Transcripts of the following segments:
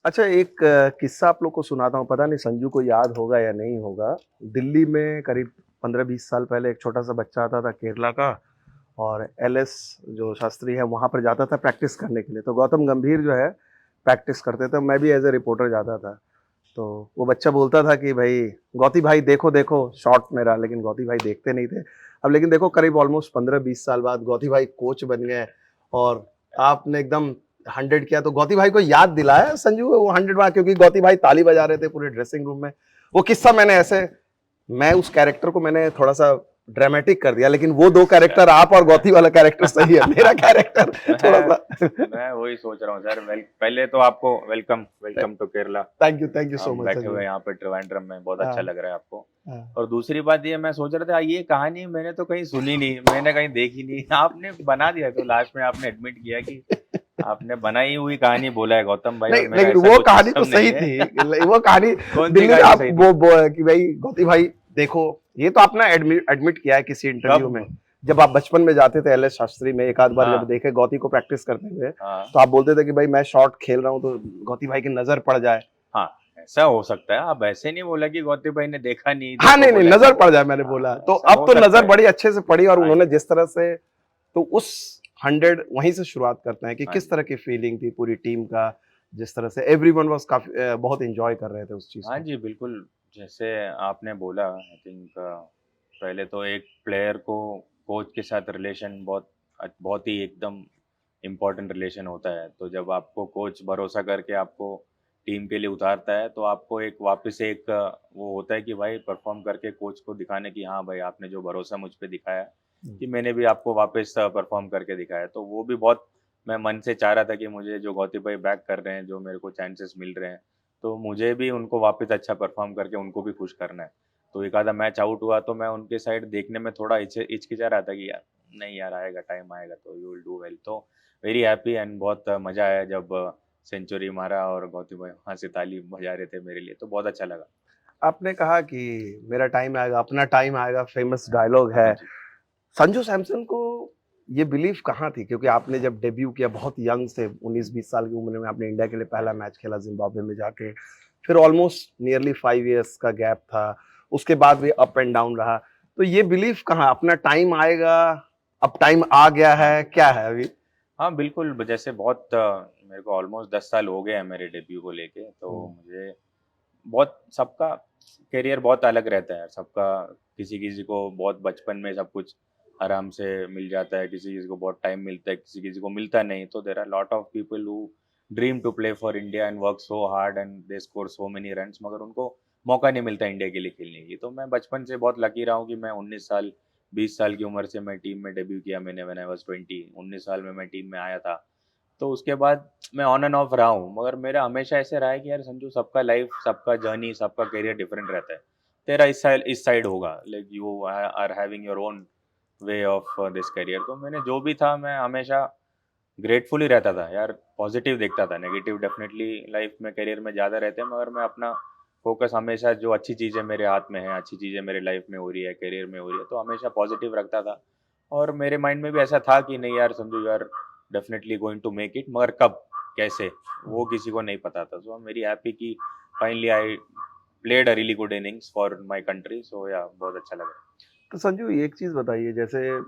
अच्छा एक किस्सा आप लोग को सुनाता हूँ, पता नहीं संजू को याद होगा या नहीं होगा। दिल्ली में करीब 15-20 साल पहले एक छोटा-सा बच्चा आता था केरला का और एलएस जो शास्त्री है वहाँ पर जाता था प्रैक्टिस करने के लिए। तो गौतम गंभीर जो है प्रैक्टिस करते थे, मैं भी एज़ अ रिपोर्टर जाता था। तो वो बच्चा बोलता था कि भाई गौती भाई देखो, देखो शॉट मेरा, लेकिन गौती भाई देखते नहीं थे। अब लेकिन देखो करीब ऑलमोस्ट 15-20 साल बाद गौती भाई कोच बन गए और आपने एकदम 100 किया तो गौती भाई को याद दिलाया संजू वो 100 बार क्योंकि गौती भाई ताली बजा रहे थे पूरे ड्रेसिंग रूम में। वो किस्सा मैंने ऐसे मैं उस कैरेक्टर को मैंने थोड़ा-सा ड्रामेटिक कर दिया, लेकिन वो 2 अच्छा। कैरेक्टर आप और गौती वाला कैरेक्टर सही है। मेरा कैरेक्टर मैं थोड़ा-सा मैं वही सोच रहा हूँ सर। पहले तो आपको welcome welcome to Kerala. Thank you so हम मच बैठे संजू। हुए हैं यहाँ पे ट्रिवेंड्रम में, बहुत अच्छा हाँ, लग रहा है आपको। हाँ। और दूसरी बात ये मैं सोच रहा था, ये कहानी मैंने तो कहीं सुनी नहीं, मैंने कहीं देखी नहीं, आपने बना दिया। तो लास्ट में आपने एडमिट किया कि आपने बनाई हुई कहानी बोला है गौतम भाई, और नहीं, मेरा लेकिन ऐसा वो कुछ कहानी तो सिस्टम नहीं सही है। थी। वो कहानी कौन सी दिल्ली में कहानी आप सही थी? कि भाई गौती भाई देखो, ये तो आपने एडमिट किया है किसी इंटरव्यू में। कब? जब आप बचपन में जाते थे एलएस शास्त्री में एक आध बार जब हाँ, देखे गौती को प्रैक्टिस करते हुए, हाँ, तो आप बोलते थे कि भाई मैं शॉट खेल रहा हूँ तो गौती भाई की नजर पड़ जाए। हाँ। ऐसा हो सकता है, आप ऐसे नहीं बोला कि गौतम भाई ने देखा नहीं, हाँ, देखो नहीं, नहीं, बोला नज़र नहीं। पड़ जाए मैंने बोला। हाँ, तो ऐसा अब हो तो सकता नज़र है। बड़ी अच्छे से पड़ी और हाँ उन्होंने जी, जिस तरह से तो उस 100 वहीं से शुरुआत करते हैं कि हाँ किस जी। तरह की फीलिंग थी पूरी टीम का, जिस तरह से एवरीवन वाज़ काफ़ी बहुत एन्जॉय कर रहे थे उस चीज़ हाँ को। जी, बिल्कुल। जैसे आपने बोला, आई थिंक पहले तो एक प्लेयर को कोच के साथ रिलेशन बहुत ही एकदम इम्पोर्टेंट रिलेशन होता है। तो जब आपको कोच भरोसा करके आपको टीम के लिए उतारता है, तो आपको एक वापस से एक वो होता है कि भाई परफॉर्म करके कोच को दिखाने की, हाँ भाई आपने जो भरोसा मुझ पे दिखाया, हुँ। कि मैंने भी आपको वापस परफॉर्म करके दिखाया। तो वो भी बहुत मैं मन से चाह रहा था कि मुझे जो गौती भाई बैक कर रहे हैं, जो मेरे को चांसेस मिल रहे हैं, तो मुझे भी उनको वापस अच्छा परफॉर्म करके उनको भी खुश करना है। तो एक आधा मैच आउट हुआ तो मैं उनके साइड देखने में थोड़ा हिचकिचा रहा था कि यार नहीं यार, आएगा टाइम आएगा तो यू विल डू वेल। तो वेरी हैप्पी एंड बहुत मज़ा आया जब सेंचुरी मारा और गौतम भाई वहाँ से ताली बजा रहे थे मेरे लिए, तो बहुत अच्छा लगा। आपने कहा कि मेरा टाइम आएगा, अपना टाइम आएगा, फेमस डायलॉग हाँ है। जी। संजू सैमसन को ये बिलीफ कहाँ थी? क्योंकि आपने जब डेब्यू किया बहुत यंग से 19-20 साल की उम्र में आपने इंडिया के लिए हाँ पहला जी। मैच खेला ज़िम्बाब्वे में जाके। फिर ऑलमोस्ट नियरली 5 इयर्स का गैप था। उसके बाद भी अप एंड डाउन रहा। तो ये बिलीफ कहाँ? अपना टाइम आएगा, अब टाइम आ गया हाँ है, जी। क्या है अभी? हाँ, बिल्कुल। जैसे बहुत मेरे को ऑलमोस्ट 10 साल हो गए हैं मेरे डेब्यू को लेके, तो हुँ, मुझे बहुत सबका करियर बहुत अलग रहता है। सबका किसी-किसी को बहुत बचपन में सब कुछ आराम से मिल जाता है, किसी-किसी को बहुत टाइम मिलता है, किसी-किसी को मिलता नहीं। तो there are lot of people who dream to play for India and work so hard and they score so many runs, मगर उनको मौका नहीं मिलता इंडिया के लिए खेलने की। तो मैं बचपन से बहुत लकी रहा हूँ कि मैं 19 साल 20 साल की उम्र से मैं टीम में डेब्यू किया मैंने, व्हेन आई वाज़ 20। 19 साल में मैं टीम में आया था। तो उसके बाद मैं ऑन एंड ऑफ रहा हूँ, मगर मेरा हमेशा ऐसे रहा है कि यार संजू, सबका लाइफ, सबका जर्नी, सबका करियर डिफरेंट रहता है। तेरा इस साइड होगा, like you are having your own way of this career. तो मैंने जो भी था, मैं हमेशा ग्रेटफुल ही रहता था यार, पॉजिटिव देखता था। नेगेटिव डेफिनेटली लाइफ में, करियर में ज़्यादा रहते हैं, मगर मैं अपना फोकस हमेशा जो अच्छी चीज़ें मेरे हाथ में है, अच्छी चीज़ें मेरे लाइफ में हो रही है, करियर में हो रही है, तो हमेशा पॉजिटिव रखता था। और मेरे माइंड में भी ऐसा था कि नहीं यार संजू, यार definitely going to make it, मगर कब, कैसे, वो हुँ। किसी को नहीं पता था। So I am very happy कि finally I played a really good innings for my country. So yeah बहुत अच्छा लगा। तो संजू एक चीज़ बताइए जैसे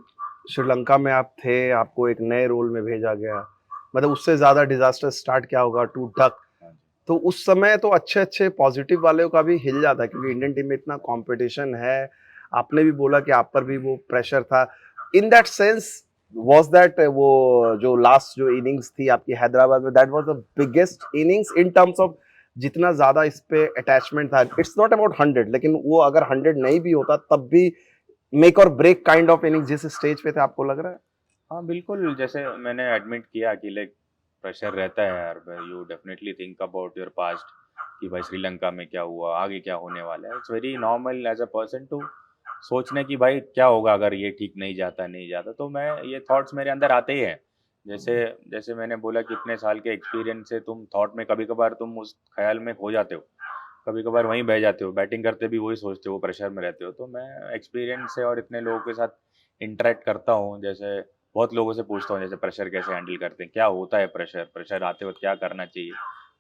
श्रीलंका में आप थे, आपको एक नए रोल में भेजा गया। मतलब उससे ज़्यादा डिज़ास्टर स्टार्ट क्या होगा टू डक हाँ जी। तो उस समय तो अच्छे-अच्छे पॉज़िटिव वालों का भी हिल जाता है क्योंकि इंडियन टीम में इतना कॉम्पिटिशन है। आपने भी बोला कि आप पर भी वो प्रेशर था। In that sense was that वो जो लास्ट जो इनिंग्स थी आपकी हैदराबाद में that was the biggest innings in terms of जितना ज़्यादा इस पे अटैचमेंट था। इट्स नॉट अबाउट 100 लेकिन वो अगर 100 नहीं भी होता तब भी मेक और ब्रेक काइंड ऑफ इनिंग्स जिस स्टेज पे थे आपको लग रहा है? हाँ, बिल्कुल। जैसे मैंने एडमिट किया कि लाइक प्रेशर रहता है यार, you definitely think about your past, कि भाई श्रीलंका में क्या हुआ, आगे क्या होने वाला है। It's very normal as a person to सोचने कि भाई क्या होगा अगर ये ठीक नहीं जाता। तो मैं, ये थॉट्स मेरे अंदर आते ही हैं। जैसे जैसे मैंने बोला कि इतने साल के एक्सपीरियंस से तुम थॉट में कभी कभार तुम उस ख्याल में खो जाते हो, कभी कभार वहीं बह जाते हो, बैटिंग करते भी वही सोचते हो, वो प्रेशर में रहते हो। तो मैं एक्सपीरियंस से और इतने लोगों के साथ इंटरेक्ट करता हूँ, जैसे बहुत लोगों से पूछता हूँ जैसे प्रेशर कैसे हैंडल करते हैं, क्या होता है प्रेशर, प्रेशर आते वक्त क्या करना चाहिए।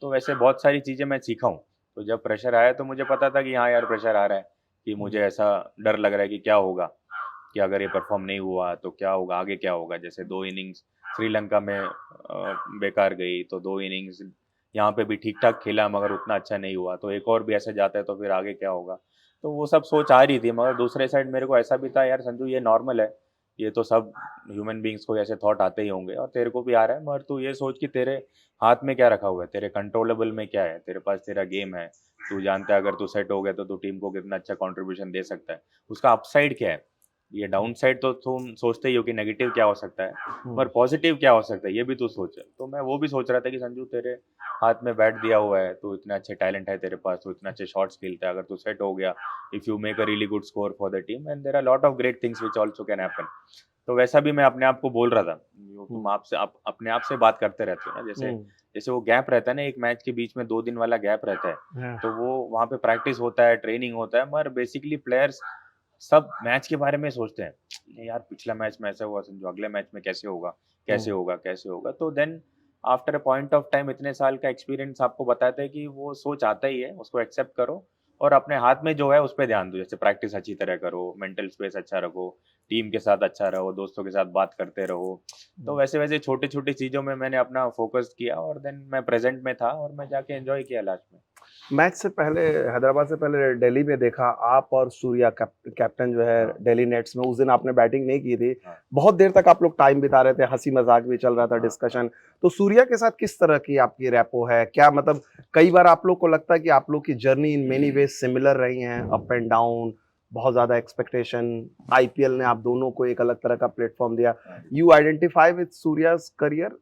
तो वैसे बहुत सारी चीज़ें मैं सीखा हूँ। तो जब प्रेशर आया तो मुझे पता था कि हाँ यार प्रेशर आ रहा है, कि मुझे ऐसा डर लग रहा है कि क्या होगा, कि अगर ये परफॉर्म नहीं हुआ तो क्या होगा, आगे क्या होगा। जैसे 2 इनिंग्स श्रीलंका में बेकार गई, तो 2 इनिंग्स यहाँ पे भी ठीक-ठाक खेला मगर उतना अच्छा नहीं हुआ, तो एक और भी ऐसे जाता है तो फिर आगे क्या होगा। तो वो सब सोच आ रही थी, मगर दूसरे साइड मेरे को ऐसा भी था, यार संजू ये नॉर्मल है, ये तो सब ह्यूमन बीइंग्स को ऐसे थॉट आते ही होंगे और तेरे को भी आ रहा है, मगर तू ये सोच कि तेरे हाथ में क्या रखा हुआ है, तेरे कंट्रोलेबल में क्या है, तेरे पास तेरा गेम है, तू जानता है अगर तू सेट हो गया तो तू टीम को कितना अच्छा कंट्रीब्यूशन दे सकता है। उसका अपसाइड क्या है? ये डाउन साइड तो तुम सोचते ही हो कि नेगेटिव क्या हो सकता है, पर पॉजिटिव क्या हो सकता है ये भी तू सोच। तो मैं वो भी सोच रहा था कि संजू तेरे हाथ में बैट दिया हुआ है, तू इतने अच्छे टैलेंट है तेरे पास, तू इतने अच्छे शॉट्स खेलता है, अगर तू सेट हो गया, if you make a really good score for the team and there are lot of great things which also can happen. तो वैसा भी मैं अपने आप को बोल रहा था। यो तुम आपसे आप अपने आप से बात करते रहते हो ना, जैसे जैसे वो गैप रहता है ना, एक मैच के बीच में 2 दिन वाला गैप रहता है, हाँ, तो वो वहाँ पे प्रैक्टिस होता है, ट्रेनिंग होता है, मगर बेसिकली प्लेयर्स सब मैच के बारे में सोचते हैं। "नहीं यार पिछला मैच में ऐसा हुआ, समझो अगले मैच में कैसे होगा, कैसे होगा, कैसे होगा?" तो then after a point of time इतने साल का एक्सपीरियंस आपको बताता है कि वो सोच आता ही है, उसको एक्सेप्ट करो और अपने हाथ में जो है उस पे ध्यान दो। जैसे प्रैक्टिस अच्छी तरह करो, मेंटल स्पेस अच्छा रखो, टीम के साथ अच्छा रहो, दोस्तों के साथ बात करते रहो। तो वैसे-वैसे छोटी-छोटी चीज़ों में मैंने अपना फ़ोकस किया और देन मैं प्रेज़ेंट में था और मैं जाके एन्जॉय किया लास्ट में। मैच से पहले, हैदराबाद से पहले दिल्ली में देखा आप और सूर्या कैप्टन जो है हाँ, दिल्ली नेट्स में, उस दिन आपने बैटिंग नहीं की थी। हाँ, बहुत देर तक आप लोग टाइम बिता रहे थे, हँसी-मज़ाक भी चल रहा था, हाँ, हाँ, डिस्कशन। तो सूर्या के साथ किस तरह की आपकी रैपो है? क्या मतलब कई बार आप लोग को लगता है कि आप लोग की journey in many ways similar रही हैं, अप एंड डाउन, बहुत ज़्यादा एक्सपेक्टेशन, आईपीएल ने आप दोनों को एक अलग तरह का प्लेटफ़ॉर्म दिया। हाँ। You identify with Surya's career?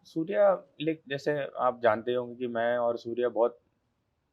Surya like जैसे आप जानते होंगे कि मैं और सूर्या बहुत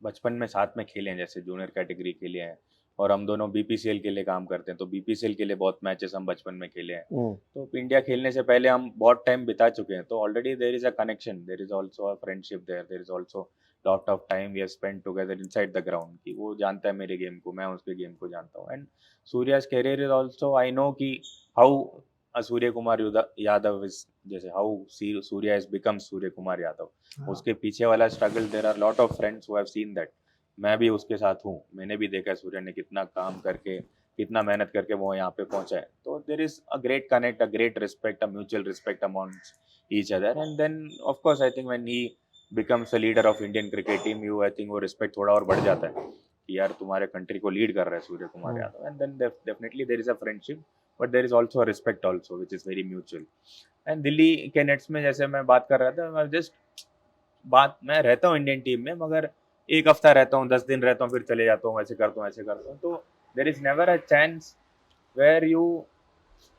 बचपन में साथ में खेले हैं, जैसे जूनियर कैटेगरी खेले हैं और हम दोनों बीपीसीएल के लिए काम करते हैं, तो बीपीसीएल के लिए बहुत मैचेस हम बचपन में खेले हैं। हुँ, तो इंडिया खेलने से पहले हम बहुत टाइम बिता चुके हैं, तो already there is a connection, there is also a friendship there, there is also lot of time we have spent together inside the ground, कि वो जानता है मेरे गेम को, मैं उसके गेम को जानता हूँ। And Surya's career is also I know कि हाउ सूर्य कुमार यादव इज़, जैसे how Surya has become Surya Kumar Yadav. हाँ। उसके पीछे वाला struggle, there are lot of friends who have seen that. मैं भी उसके साथ हूँ, मैंने भी देखा है सूर्य ने कितना काम करके, कितना मेहनत करके वो यहाँ पे पहुँचा है। तो there is a great connect, a great respect, a mutual respect amongst each other and then of course I think when he becomes a leader of Indian cricket team, you I think वो respect थोड़ा और बढ़ जाता है कि यार तुम्हारे country को लीड कर रहा है सूर्य कुमार हुँ। Yadav, and then definitely there is a friendship, but there is also a respect also which is very mutual. And Delhi के नेट्स में जैसे मैं बात कर रहा था, मैं जस्ट बात मैं रहता हूँ इंडियन टीम में, मगर 1 हफ्ता रहता हूँ, 10 दिन रहता हूँ, फिर चले जाता हूँ, ऐसे करता हूँ, ऐसे करता हूँ। तो there is never a chance where you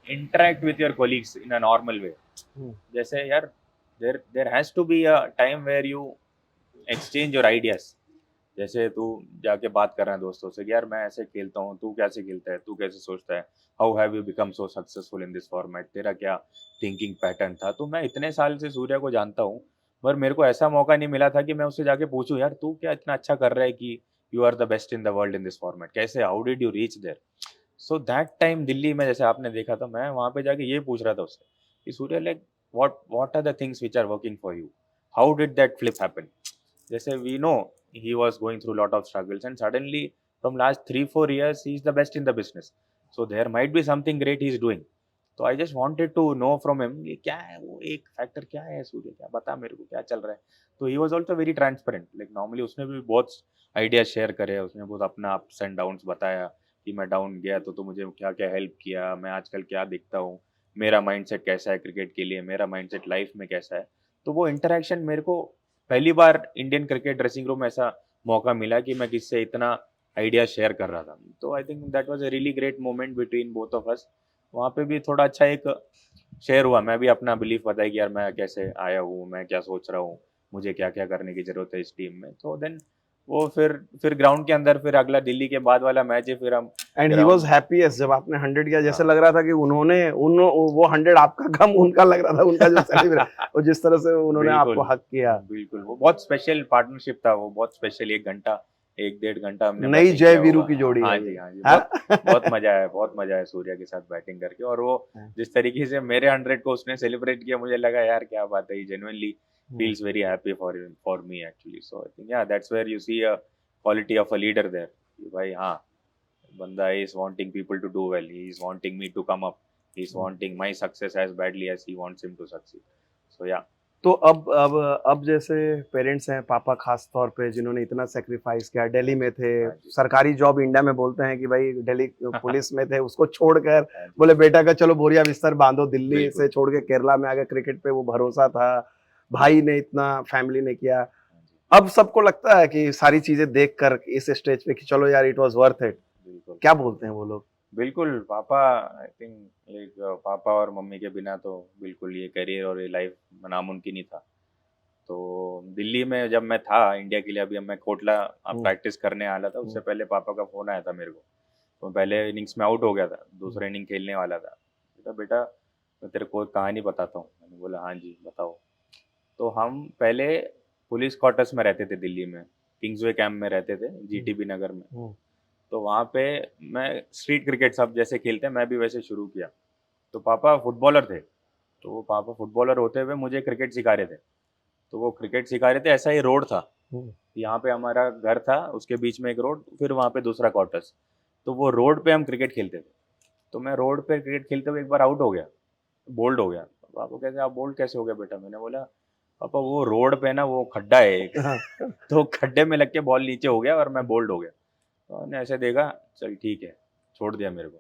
interact with your colleagues in a normal way. हुँ, जैसे यार there there has to be a time where you exchange your ideas. जैसे तू जाके बात कर रहा है दोस्तों से कि यार मैं ऐसे खेलता हूँ, तू कैसे खेलता है, तू कैसे सोचता है, how have you become so successful in this format, तेरा क्या थिंकिंग पैटर्न था। तो मैं इतने साल से सूर्या को जानता हूँ, पर मेरे को ऐसा मौका नहीं मिला था कि मैं उससे जाके पूछूं, यार तू क्या इतना अच्छा कर रहा है कि you are the best in the world in this format, कैसे, how did you reach there. So that time Delhi में जैसे आपने देखा था, मैं वहां पे जाके ये पूछ रहा था उससे कि Surya like what are the things which are working for you, how did that flip happen. जैसे we know he was going through a lot of struggles and suddenly from last 3-4 years he is the best in the business, so there might be something great he is doing. तो I just wanted to know from him ये क्या है, वो एक factor क्या है सूर्य, क्या बता मेरे को क्या चल रहा है। तो he was also very transparent, like normally उसने भी बहुत आइडिया शेयर करे, उसने बहुत अपना अप्स एंड डाउन्स बताया कि मैं डाउन गया तो मुझे क्या क्या हेल्प किया, मैं आजकल क्या दिखता हूँ, मेरा माइंडसेट कैसा है क्रिकेट के लिए, मेरा माइंडसेट लाइफ में कैसा है। तो वो इंटरेक्शन मेरे को पहली बार इंडियन क्रिकेट ड्रेसिंग रूम में ऐसा मौका मिला कि मैं किससे इतना आइडिया शेयर कर रहा था। तो I think that was a really great moment between both of us. वहाँ पे भी थोड़ा अच्छा एक शेयर हुआ, मैं भी अपना बिलीफ बताया कि यार मैं कैसे आया हूँ, मैं क्या सोच रहा हूँ, मुझे क्या-क्या करने की ज़रूरत है इस टीम में। तो देन वो फिर ग्राउंड के अंदर फिर अगला दिल्ली के बाद वाला मैच है, फिर हम and he was ground. Happiest जब आपने 100 किया, जैसे हाँ। लग रहा था कि उन्होंने उन वो 100 आपका कम उनका लग रहा था, उनका जो सेलिब्रेट और जिस तरह से उन्होंने बिल्कुल, आपको हग किया। बिल्कुल, वो बहुत स्पेशल पार्टनरशिप था, वो बहुत स्पेशल 1 घंटा, 1 डेढ़ घंटा हमने नई बैटिंग जय किया वीरू होगा। की जोड़ी हाँ है ये। जी, हाँ जी, बहुत बहुत हाँ? मज़ा आया, बहुत मज़ा आया सूर्या के साथ बैटिंग करके, और वो जिस तरीके से मेरे 100 को उसने सेलिब्रेट किया, मुझे लगा यार क्या बात है, ये genuinely feels very happy for me actually. So I think yeah, that's where you see a quality of a leader there. कि भाई हाँ, banda is wanting people to do well. He is wanting me to come up. He is wanting my success as badly as he wants him to succeed. So yeah, तो अब जैसे parents हैं, पापा खास तौर पे जिन्होंने इतना सैक्रिफाइस किया, दिल्ली में थे, हाँ जी, सरकारी जॉब इंडिया में बोलते हैं कि भाई दिल्ली पुलिस में थे, उसको छोड़कर हाँ जी, बोले बेटा का चलो बोरिया बिस्तर बांधो, दिल्ली बिल्कुल, से छोड़ के केरला में आ गए, क्रिकेट पे वो भरोसा था, भाई ने इतना, फैमिली ने किया। हाँ जी, अब सबको लगता है कि सारी चीजें देखकर इस स्टेज पे कि चलो यार इट वाज वर्थ इट। बिल्कुल। क्या बोलते हैं वो लोग? बिल्कुल, पापा आई थिंक लाइक पापा और मम्मी के बिना तो बिल्कुल ये करियर और ये लाइफ नामुमकिन ही था। तो दिल्ली में जब मैं था इंडिया के लिए, अभी मैं कोटला प्रैक्टिस करने आया था, उससे पहले पापा का फ़ोन आया था मेरे को। तो पहले इनिंग्स में आउट हो गया था, दूसरा इनिंग खेलने वाला था। बेटा बेटा मैं तेरे को एक कहानी बताता हूँ। मैंने बोला हाँ जी बताओ। तो हम पहले पुलिस क्वार्टर्स में रहते थे दिल्ली में, किंग्सवे कैंप में रहते थे, जीटीबी नगर में। तो वहाँ पे मैं स्ट्रीट क्रिकेट सब जैसे खेलते हैं, मैं भी वैसे शुरू किया। तो पापा फुटबॉलर थे, तो वो पापा फुटबॉलर होते हुए मुझे क्रिकेट सिखा रहे थे। तो वो क्रिकेट सिखा रहे थे, ऐसा ही रोड था, यहाँ पे हमारा घर था, उसके बीच में एक रोड, फिर वहाँ पे दूसरा क्वार्टर्स। तो वो रोड पे हम क्रिकेट खेलते थे। तो मैं रोड पे क्रिकेट खेलते हुए एक बार आउट हो गया, बोल्ड हो गया। तो पापा कहते आप बोल्ड कैसे हो गया बेटा? मैंने बोला पापा वो रोड पे ना वो खड्डा है एक तो खड्डे में लग के बॉल नीचे हो गया और मैं बोल्ड हो गया। तो उन्होंने ऐसे देखा, चल ठीक है, छोड़ दिया मेरे को।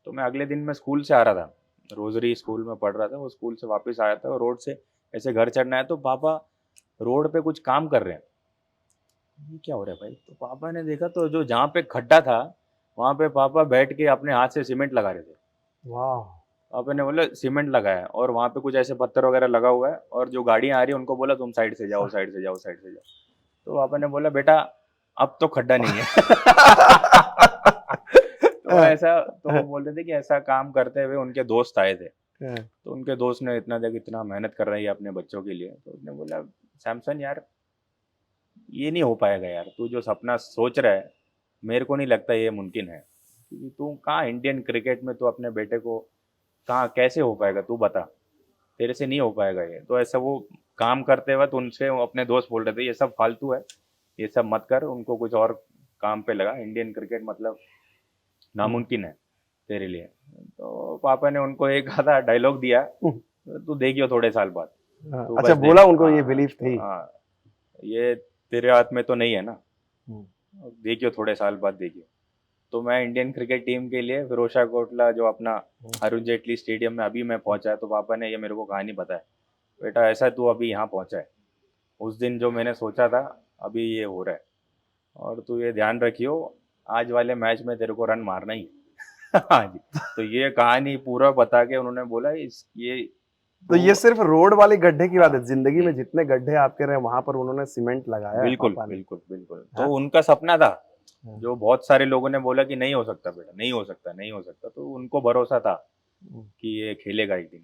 तो मैं अगले दिन मैं स्कूल से आ रहा था, रोजरी स्कूल में पढ़ रहा था, वो स्कूल से वापस आया था और रोड से ऐसे घर चढ़ना है, तो पापा रोड पे कुछ काम कर रहे हैं। ये क्या हो रहा है भाई? तो पापा ने देखा तो जो जहाँ पे खड्डा था वहाँ पे पापा बैठ के अपने हाथ से सीमेंट लगा रहे थे। वाह! पापा ने बोला सीमेंट लगाया और वहाँ पे कुछ ऐसे पत्थर वगैरह लगा हुआ है और जो गाड़ियाँ आ रही है उनको बोला तुम साइड से जाओ, साइड से जाओ, साइड से जाओ। तो पापा ने बोला बेटा अब तो खड्डा नहीं है तो ऐसा, तो वो बोल रहे थे कि ऐसा काम करते हुए उनके दोस्त आए थे। तो उनके दोस्त ने इतना देख इतना मेहनत कर रही है अपने बच्चों के लिए, तो उसने बोला सैमसन यार ये नहीं हो पाएगा यार, तू जो सपना सोच रहा है मेरे को नहीं लगता ये मुमकिन है, क्योंकि तू कहाँ इंडियन क्रिकेट में तू अपने बेटे को कहाँ कैसे हो पाएगा, तू बता, तेरे से नहीं हो पाएगा ये। तो ऐसा वो काम करते वक्त उनसे वो अपने दोस्त बोल रहे थे ये सब फालतू है, ये सब मत कर, उनको कुछ और काम पे लगा, इंडियन क्रिकेट मतलब नामुमकिन है तेरे लिए। तो पापा ने उनको एक आधा डायलॉग दिया, तू देखियो थोड़े साल बाद, तू अच्छा, बस बोला देख। उनको ये हाँ, बिलीफ थी? हाँ, ये तेरे हाथ में तो नहीं है ना, देखियो थोड़े साल बाद देखियो। तो मैं इंडियन क्रिकेट टीम के लिए फिरोजा कोटला जो अपना अरुण जेटली स्टेडियम में अभी मैं पहुंचा है, तो पापा ने ये मेरे को कहानी बताया, बेटा ऐसा तू अभी यहाँ पहुंचा है, उस दिन जो मैंने सोचा था अभी ये हो रहा है, और तू ये ध्यान रखियो आज वाले मैच में तेरे को रन मारना ही है हाँ जी। तो ये कहानी पूरा बता के उन्होंने बोला इस ये तो ये सिर्फ रोड वाले गड्ढे की बात है, हाँ, जिंदगी में जितने गड्ढे आपके रहे वहां पर उन्होंने सीमेंट लगाया है बिल्कुल पापा ने। बिल्कुल बिल्कुल। हाँ? तो उनका सपना था, हाँ। जो बहुत सारे लोगों ने बोला कि नहीं हो सकता बेटा, नहीं हो सकता, नहीं हो सकता, तो उनको भरोसा था कि ये खेलेगा एक दिन।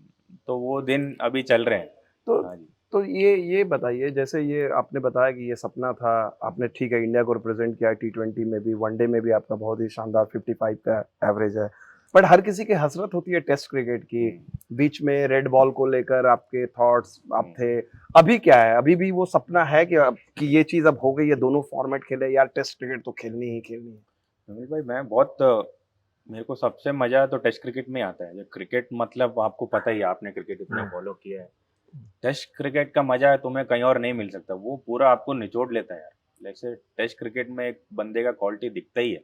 तो वो दिन अभी चल रहे हैं। तो हाँ जी, तो ये बताइए, जैसे ये आपने बताया कि ये सपना था, आपने ठीक है इंडिया को रिप्रेजेंट किया, टी20 में भी, वनडे में भी आपका बहुत ही शानदार 55 का एवरेज है, बट हर किसी की हसरत होती है टेस्ट क्रिकेट की। बीच में रेड बॉल को लेकर आपके थॉट्स आप थे, अभी क्या है? अभी भी वो सपना है कि ये चीज अब हो गई है, दोनों फॉर्मेट खेले यार, टेस्ट क्रिकेट तो खेलनी ही खेलनी है? अनिल भाई मैं बहुत मेरे को सबसे मजा तो टेस्ट क्रिकेट में ही आता है। जो क्रिकेट मतलब आपको पता ही है, आपने क्रिकेट इतना फॉलो किया है, टेस्ट क्रिकेट का मजा तुम्हें कहीं और नहीं मिल सकता, वो पूरा आपको निचोड़ लेता है यार। जैसे टेस्ट क्रिकेट में एक बंदे का क्वालिटी दिखता ही है।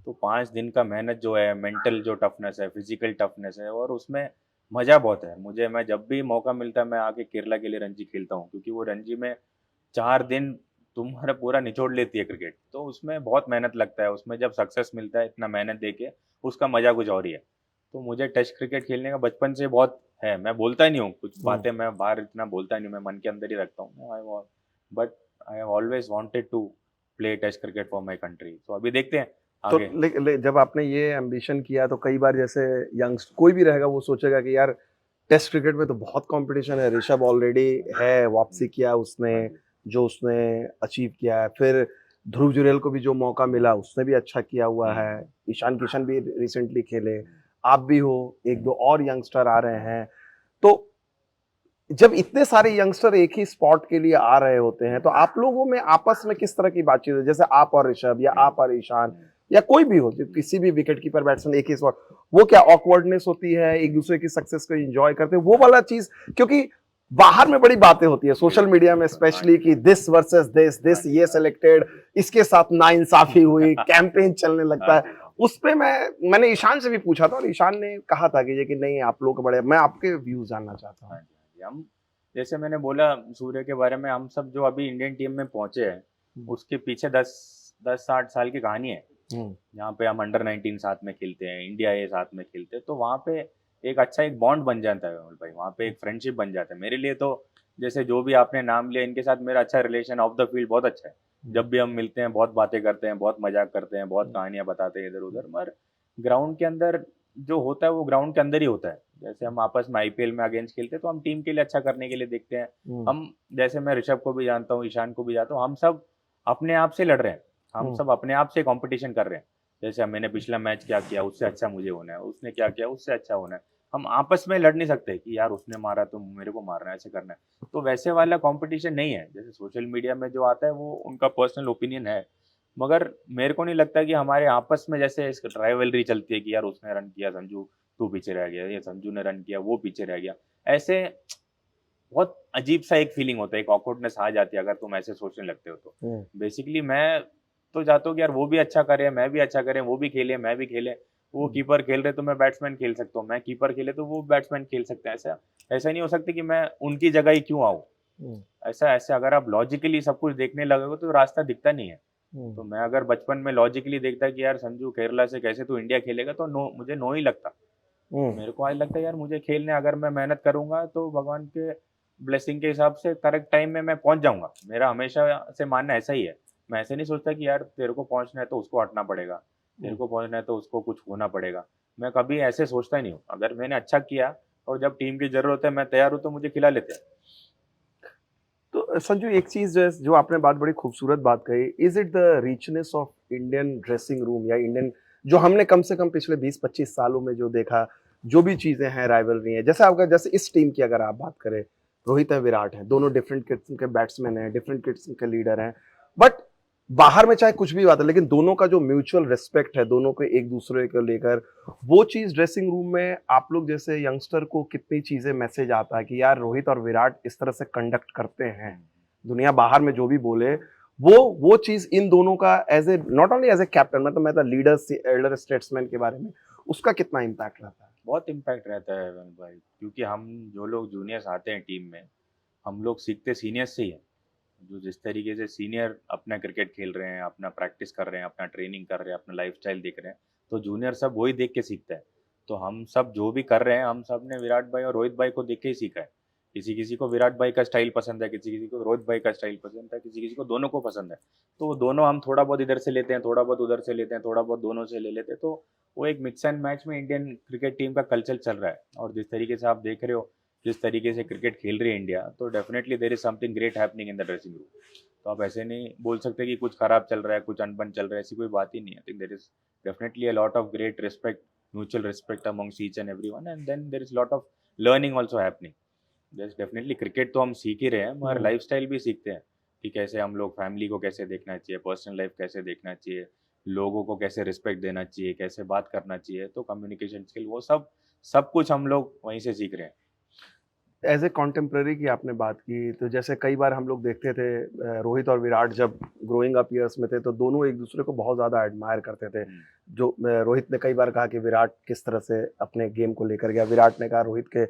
तो 5 दिन का मेहनत जो है, मेंटल जो टफनेस है, फिजिकल टफनेस है, और उसमें मजा बहुत है। मुझे मैं जब भी मौका मिलता है मैं आके केरला के लिए रणजी खेलता हूँ, क्योंकि वो रणजी में 4 दिन तुम्हारा पूरा निचोड़ लेती है क्रिकेट। तो उसमें बहुत मेहनत लगता है, उसमें जब सक्सेस मिलता है इतना मेहनत देके, उसका मजा कुछ और ही है। तो मुझे टेस्ट क्रिकेट खेलने का बचपन से बहुत है। मैं बोलता ही नहीं हूँ कुछ बातें, मैं बाहर इतना बोलता नहीं हूँ, मैं मन के अंदर ही रखता हूँ। But I have always wanted to play Test cricket for my country. तो अभी देखते हैं तो आगे। जब आपने ये एम्बिशन किया तो कई बार जैसे यंगस्ट कोई भी रहेगा वो सोचेगा कि यार टेस्ट क्रिकेट में तो बहुत कंपटीशन है, ऋषभ ऑलरेडी है, वापसी किया उसने, जो उसने अचीव किया है, फिर ध्रुव जुरैल को भी जो मौका मिला उसने भी अच्छा किया हुआ है, ईशान किशन भी रिसेंटली खेले, आप भी हो, एक दो और यंगस्टर आ रहे हैं। तो जब इतने सारे यंगस्टर एक ही स्पॉट के लिए आ रहे होते हैं तो आप लोगों में आपस में किस तरह की बातचीत है, जैसे आप और ऋषभ या आप और ईशान या कोई भी हो जो किसी भी विकेट कीपर बैट्समैन एक ही स्पॉट, वो क्या ऑकवर्डनेस होती है, एक दूसरे की सक्सेस को एंजॉय करते हैं वो वाला चीज? क्योंकि बाहर में बड़ी बातें होती है सोशल मीडिया में स्पेशली कि दिस वर्सेस दिस ये सिलेक्टेड, इसके साथ नाइंसाफी हुई, कैंपेन चलने लगता है। उस पे मैंने ईशान से भी पूछा था और ईशान ने कहा था कि नहीं आप लोग बड़े, मैं आपके व्यू जानना चाहता हूँ। हाँ जी, हम जैसे मैंने बोला सूर्य के बारे में, हम सब जो अभी इंडियन टीम में पहुंचे हैं उसके पीछे 10-8 साल की कहानी है। जहाँ पे हम अंडर 19 साथ में खेलते हैं, इंडिया ए साथ में खेलते हैं, तो वहाँ पे एक अच्छा एक बॉन्ड बन जाता है विमल भाई, वहाँ पे एक फ्रेंडशिप बन जाता है। मेरे लिए तो जैसे जो भी आपने नाम लिया इनके साथ मेरा अच्छा रिलेशन ऑफ द फील्ड बहुत अच्छा है। जब भी हम मिलते हैं बहुत बातें करते हैं, बहुत मजाक करते हैं, बहुत कहानियां बताते हैं इधर उधर, मगर ग्राउंड के अंदर जो होता है वो ग्राउंड के अंदर ही होता है। जैसे हम आपस में आईपीएल में अगेंस्ट खेलते हैं तो हम टीम के लिए अच्छा करने के लिए देखते हैं। हम जैसे मैं ऋषभ को भी जानता हूँ, ईशान को भी जानता हूँ, हम सब अपने आप से लड़ रहे हैं, हम सब अपने आप से कंपटीशन कर रहे हैं। जैसे मैंने पिछला मैच क्या किया उससे अच्छा मुझे होना है, उसने क्या किया उससे अच्छा होना है। हम आपस में लड़ नहीं सकते कि यार उसने मारा तो मेरे को मारना है, ऐसे करना है। तो वैसे वाला कंपटीशन नहीं है जैसे सोशल मीडिया में जो आता है, वो उनका पर्सनल ओपिनियन है। मगर मेरे को नहीं लगता कि हमारे आपस में जैसे राइवलरी चलती है कि यार उसने रन किया संजू तू पीछे रह गया, ये संजू ने रन किया वो पीछे रह गया। ऐसे बहुत अजीब सा एक फीलिंग होता है, एक ऑकवर्डनेस आ जाती है अगर तुम ऐसे सोचने लगते हो तो। बेसिकली मैं तो चाहता हूँ कि यार वो भी अच्छा करे, मैं भी अच्छा करें, वो भी खेले मैं भी खेले। वो कीपर खेल रहे तो मैं बैट्समैन खेल सकता हूँ, मैं कीपर खेले तो वो बैट्समैन खेल सकते हैं। ऐसा ऐसा नहीं हो सकता कि मैं उनकी जगह ही क्यों आऊँ। ऐसा ऐसे अगर आप लॉजिकली सब कुछ देखने लगोगे तो रास्ता दिखता नहीं है। तो मैं अगर बचपन में लॉजिकली देखता कि यार संजू केरला से कैसे तू इंडिया खेलेगा तो मुझे नो ही लगता। मेरे को आज लगता है यार मुझे खेलने, अगर मैं मेहनत करूंगा तो भगवान के ब्लेसिंग के हिसाब से करेक्ट टाइम में मैं पहुंच जाऊंगा। मेरा हमेशा से मानना ऐसा ही है। मैं ऐसे नहीं सोचता कि यार तेरे को पहुंचना है तो उसको हटना पड़ेगा, तेरे को पहुंचना है तो उसको कुछ होना पड़ेगा। मैं कभी ऐसे सोचता ही नहीं हूँ। अगर मैंने अच्छा किया और जब टीम की जरूरत है मैं तैयार हूँ तो मुझे खिला लेते हैं। तो संजू एक चीज जो आपने बात बड़ी खूबसूरत बात कही, is it the richness of Indian dressing room या इंडियन, जो हमने कम से कम पिछले 20-25 सालों में जो देखा, जो भी चीजें हैं राइवलरी है, जैसे आपका जैसे इस टीम की अगर आप बात करें, रोहित है विराट है, दोनों डिफरेंट किस्म के बैट्समैन हैं, डिफरेंट किस्म के लीडर हैं, बट बाहर में चाहे कुछ भी बात है लेकिन दोनों का जो म्यूचुअल रिस्पेक्ट है दोनों को एक दूसरे को लेकर, वो चीज ड्रेसिंग रूम में आप लोग जैसे यंगस्टर को कितनी चीजें मैसेज आता है कि यार रोहित और विराट इस तरह से कंडक्ट करते हैं, दुनिया बाहर में जो भी बोले, वो चीज इन दोनों का as a not only as a captain, मतलब मैं तो लीडर एल्डर स्टेट्समैन के बारे में, उसका कितना इम्पैक्ट रहता है? बहुत इम्पैक्ट रहता है विमल भाई, क्योंकि हम जो लोग जूनियर्स आते हैं टीम में, हम लोग सीखते सीनियर्स से ही है। जो जिस तरीके से सीनियर अपना क्रिकेट खेल रहे हैं, अपना प्रैक्टिस कर रहे हैं, अपना ट्रेनिंग कर रहे हैं, अपना लाइफस्टाइल देख रहे हैं, तो जूनियर सब वही देख के सीखता है। तो हम सब जो भी कर रहे हैं, हम सब ने विराट भाई और रोहित भाई को देख के ही सीखा है। किसी किसी को विराट भाई का स्टाइल पसंद है, किसी किसी को रोहित भाई का स्टाइल पसंद है, किसी किसी को दोनों को पसंद है। तो वो दोनों हम थोड़ा बहुत इधर से लेते हैं, थोड़ा बहुत उधर से लेते हैं, थोड़ा बहुत दोनों से ले लेते हैं। तो वो एक मिक्स एंड मैच में इंडियन क्रिकेट टीम का कल्चर चल रहा है। और जिस तरीके से आप देख रहे हो, जिस तरीके से क्रिकेट खेल रही है इंडिया, तो definitely there is something great happening in the dressing room. तो आप ऐसे नहीं बोल सकते कि कुछ खराब चल रहा है, कुछ अनबन चल रहा है, ऐसी कोई बात ही नहीं है। I think there is definitely a lot of great respect, mutual respect amongst each and everyone, and then there is lot of learning also happening. Just definitely cricket तो हम सीख ही रहे हैं, मगर लाइफस्टाइल भी सीखते हैं कि कैसे हम लोग फैमिली को कैसे देखना चाहिए, पर्सनल लाइफ कैसे देखना चाहिए, लोगों को कैसे रिस्पेक्ट देना चाहिए, कैसे बात करना चाहिए। तो कम्युनिकेशन स्किल वो सब सब कुछ हम लोग वहीं से सीख रहे हैं। एज ए कॉन्टेम्प्ररी की आपने बात की, तो जैसे कई बार हम लोग देखते थे रोहित और विराट जब ग्रोइंग अप ईयर्स में थे तो दोनों एक दूसरे को बहुत ज़्यादा एडमायर करते थे। जो रोहित ने कई बार कहा कि विराट किस तरह से अपने गेम को लेकर गया, विराट ने कहा रोहित के।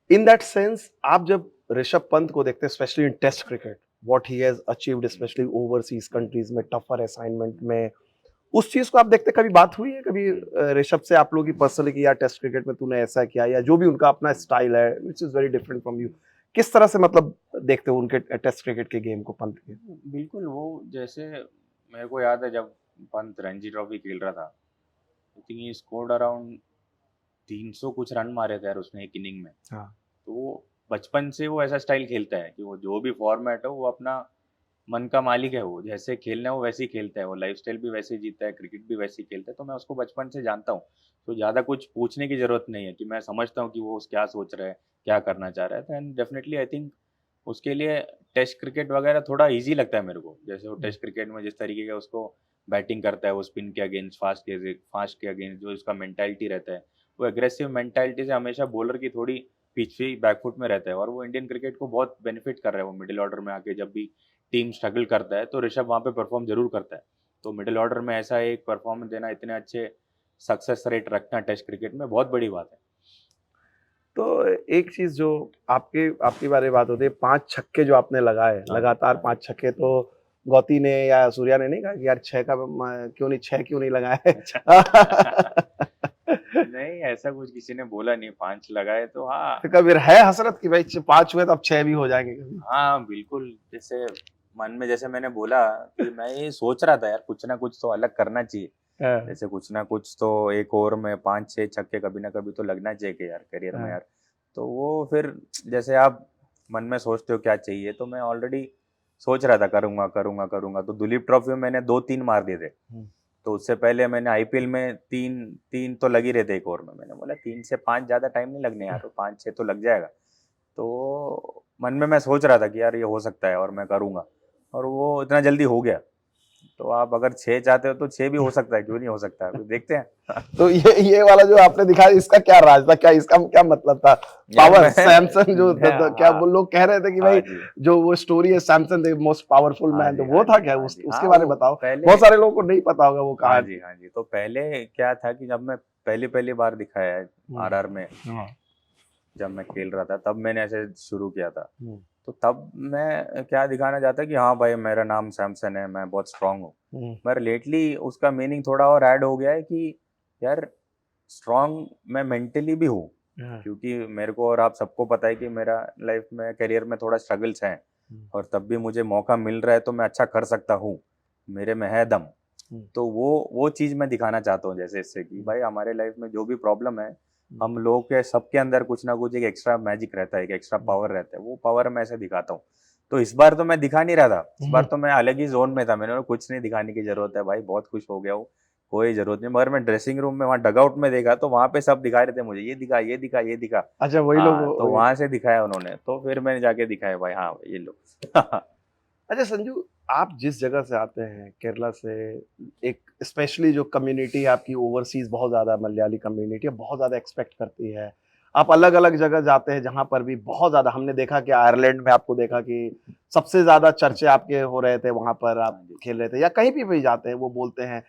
इन दैट सेंस आप जब ऋषभ पंत को देखते हैं specially in Test cricket, what he has achieved specially overseas countries में टफर असाइनमेंट में, उस चीज को आप देखते, कभी बात हुई है कभी ऋषभ से आप लोगों की पर्सनली कि यार टेस्ट क्रिकेट में तूने ऐसा किया, या जो भी उनका अपना स्टाइल है which is very different from you, किस तरह से मतलब देखते हो उनके टेस्ट क्रिकेट के गेम को, पंत के? बिल्कुल, वो जैसे मेरे को याद है जब पंत रणजी ट्रॉफी खेल रहा था, I think he scored around 300 कुछ रन मारे थे यार उसने एक इनिंग में। हाँ। तो वो बचपन से वो ऐसा स्टाइल खेलता है कि वो जो भी फॉर्मेट हो वो अपना मन का मालिक है वो, जैसे खेलना है वो वैसे ही खेलता है, वो लाइफस्टाइल भी वैसे ही जीता है, क्रिकेट भी वैसे ही खेलता है, तो मैं उसको बचपन से जानता हूँ। तो ज़्यादा कुछ पूछने की ज़रूरत नहीं है कि मैं समझता हूँ कि वो क्या सोच रहा है, क्या करना चाह रहा है, एंड डेफिनेटली आई थिंक उसके लिए टेस्ट क्रिकेट वगैरह थोड़ा ईज़ी लगता है मेरे को। जैसे वो टेस्ट क्रिकेट में जिस तरीके का उसको बैटिंग करता है, वो स्पिन के अगेंस्ट, फास्ट के अगेंस्ट जो उसका मेंटालिटी रहता है, वो एग्रेसिव मेंटालिटी से हमेशा बॉलर की थोड़ी पिछली बैकफुट में रहता है, और वो इंडियन क्रिकेट को बहुत बेनिफिट कर रहा है। वो मिडिल ऑर्डर में आके जब भी टीम स्ट्रगल करता है तो ऋषभ वहाँ पे परफॉर्म जरूर करता है। तो मिडिल ऑर्डर में ऐसा एक परफॉर्मेंस देना, इतने अच्छे सक्सेस रेट रखना टेस्ट क्रिकेट में बहुत बड़ी बात है। तो एक चीज जो आपके आपकी बारे में बात होती है, 5 छक्के जो आपने लगाए हाँ जी, लगातार हाँ जी। 5 छक्के, तो गौती ने या सूर्या ने नहीं कहा कि यार 6 का क्यों नहीं, 6 क्यों नहीं लगाए? अच्छा। नहीं, ऐसा कुछ किसी ने बोला नहीं, 5 लगाए तो हाँ। तो कभी है हसरत कि भाई 5 हुए तो अब 6 भी हो जाएंगे कभी? हाँ, बिल्कुल, जैसे मन में जैसे मैंने बोला कि मैं ये सोच रहा था यार कुछ ना कुछ तो अलग करना चाहिए। हाँ, जैसे कुछ ना कुछ तो एक ओवर में 5-6 छक्के कभी ना कभी तो लगना चाहिए कि यार करियर में हाँ, यार। तो वो फिर जैसे आप मन में सोचते हो क्या चाहिए, तो मैं ऑलरेडी सोच रहा था करूँगा, करूँगा, करूँगा। तो दुलीप ट्रॉफी में मैंने 2-3 मार दिए थे। हम्म, तो उससे पहले मैंने आईपीएल में 3 तो लग ही रहे थे एक ओवर में। मैंने बोला 3 से 5 ज़्यादा टाइम नहीं लगने यार, 5-6 तो लग जाएगा। तो मन में मैं सोच रहा था कि यार ये हो सकता है और मैं करूँगा, और वो इतना जल्दी हो गया। तो आप अगर 6 चाहते हो तो 6 भी हो सकता है, क्यों नहीं हो सकता है? अभी देखते हैं। तो ये वाला जो आपने दिखाया, इसका क्या राज था, क्या इसका क्या मतलब था? यार पावर मैं सैमसन जो क्या हाँ, वो लोग कह रहे थे कि हाँ भाई जी। जो वो स्टोरी है सैमसन द मोस्ट पावरफुल हाँ मैन, तो जी, वो हाँ था जी, क्या? हाँ जी। हाँ, उसके बारे में वो बताओ, पहले बहुत सारे लोगों को नहीं पता होगा वो हाँ कहानी। जी, हाँ जी। तो पहले क्या था कि जब मैं पहली-पहली बार दिखाया है हम्म, आरआर में, हाँ, जब मैं खेल रहा था, तब मैंने ऐसे शुरू किया था। हम्म, तो तब मैं क्या दिखाना चाहता कि हाँ भाई मेरा नाम सैमसन है, मैं बहुत स्ट्रांग हूँ। हम्म, मगर लेटली उसका मीनिंग थोड़ा और ऐड हो गया है कि यार स्ट्रांग मैं मेंटली भी हूँ, हाँ, क्योंकि मेरे को और आप सबको पता है कि मेरा लाइफ में करियर में थोड़ा स्ट्रगल्स हैं, हम्म, और तब भी मुझे मौका मिल रहा है तो मैं अच्छा कर सकता हूँ, मेरे में है दम। हम्म, तो वो चीज़ मैं दिखाना चाहता हूँ, जैसे इससे कि भाई हमारे लाइफ में जो भी प्रॉब्लम है, हम लोग के सबके अंदर कुछ ना कुछ एक एक्स्ट्रा मैजिक रहता है, एक एक्स्ट्रा पावर रहता है, वो पावर मैं ऐसे दिखाता हूँ। तो इस बार तो मैं दिखा नहीं रहा था, इस बार हम्म, तो मैं अलग ही जोन में था। मैंने बोला कुछ नहीं दिखाने की जरूरत है भाई, बहुत खुश हो गया हूँ, कोई जरूरत नहीं। मगर मैं ड्रेसिंग रूम में वहाँ डगआउट में देखा तो वहाँ पे सब दिखा रहे थे मुझे, ये दिखा, ये दिखा, ये दिखा। अच्छा वही लोग हाँ, तो वहां से दिखाया उन्होंने, तो फिर मैंने जाके दिखाया भाई, हाँ ये लो। अच्छा संजू, आप जिस जगह से आते हैं केरला से, एक स्पेशली जो कम्युनिटी है आपकी ओवरसीज, बहुत ज़्यादा मलयाली कम्युनिटी है, बहुत ज़्यादा एक्सपेक्ट करती है। आप अलग-अलग जगह जाते हैं जहाँ पर भी बहुत ज़्यादा, हमने देखा कि आयरलैंड में आपको देखा कि सबसे ज़्यादा चर्चे आपके हो रहे थे, वहाँ पर आप हाँ जी। खेल रहे थे, या कहीं भी जाते हैं वो बोलते हैं।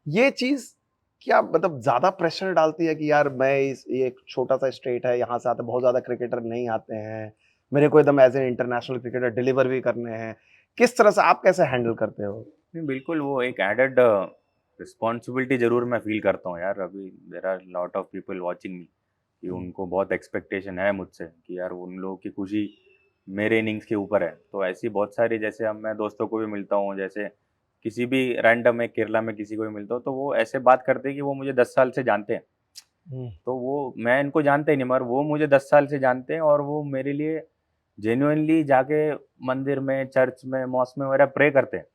ये चीज़ क्या मतलब ज़्यादा प्रेशर डालती है कि यार मैं इस ये एक छोटा-सा स्टेट है, यहाँ से आते बहुत ज़्यादा क्रिकेटर नहीं आते हैं, मेरे को एकदम as an international cricketer deliver भी करने हैं। किस तरह से आप कैसे हैंडल करते हो? नहीं, बिल्कुल वो एक एडेड रिस्पॉन्सिबिलिटी ज़रूर मैं फ़ील करता हूँ यार। अभी there are lot of people watching me, कि हुँ, उनको बहुत एक्सपेक्टेशन है मुझसे कि यार उन लोगों की खुशी मेरे इनिंग्स के ऊपर है। तो ऐसी बहुत सारी, जैसे अब मैं दोस्तों को भी मिलता हूँ, जैसे किसी भी रैंडम एक केरला में किसी को भी मिलता हूँ, तो वो ऐसे बात करते हैं कि वो मुझे 10 साल से जानते हैं। हुँ, तो वो मैं इनको जानता ही नहीं, मगर वो मुझे 10 साल से जानते हैं, और वो मेरे लिए जेन्युइनली जाके मंदिर में, चर्च में, मॉस्क में वगैरह प्रे करते हैं।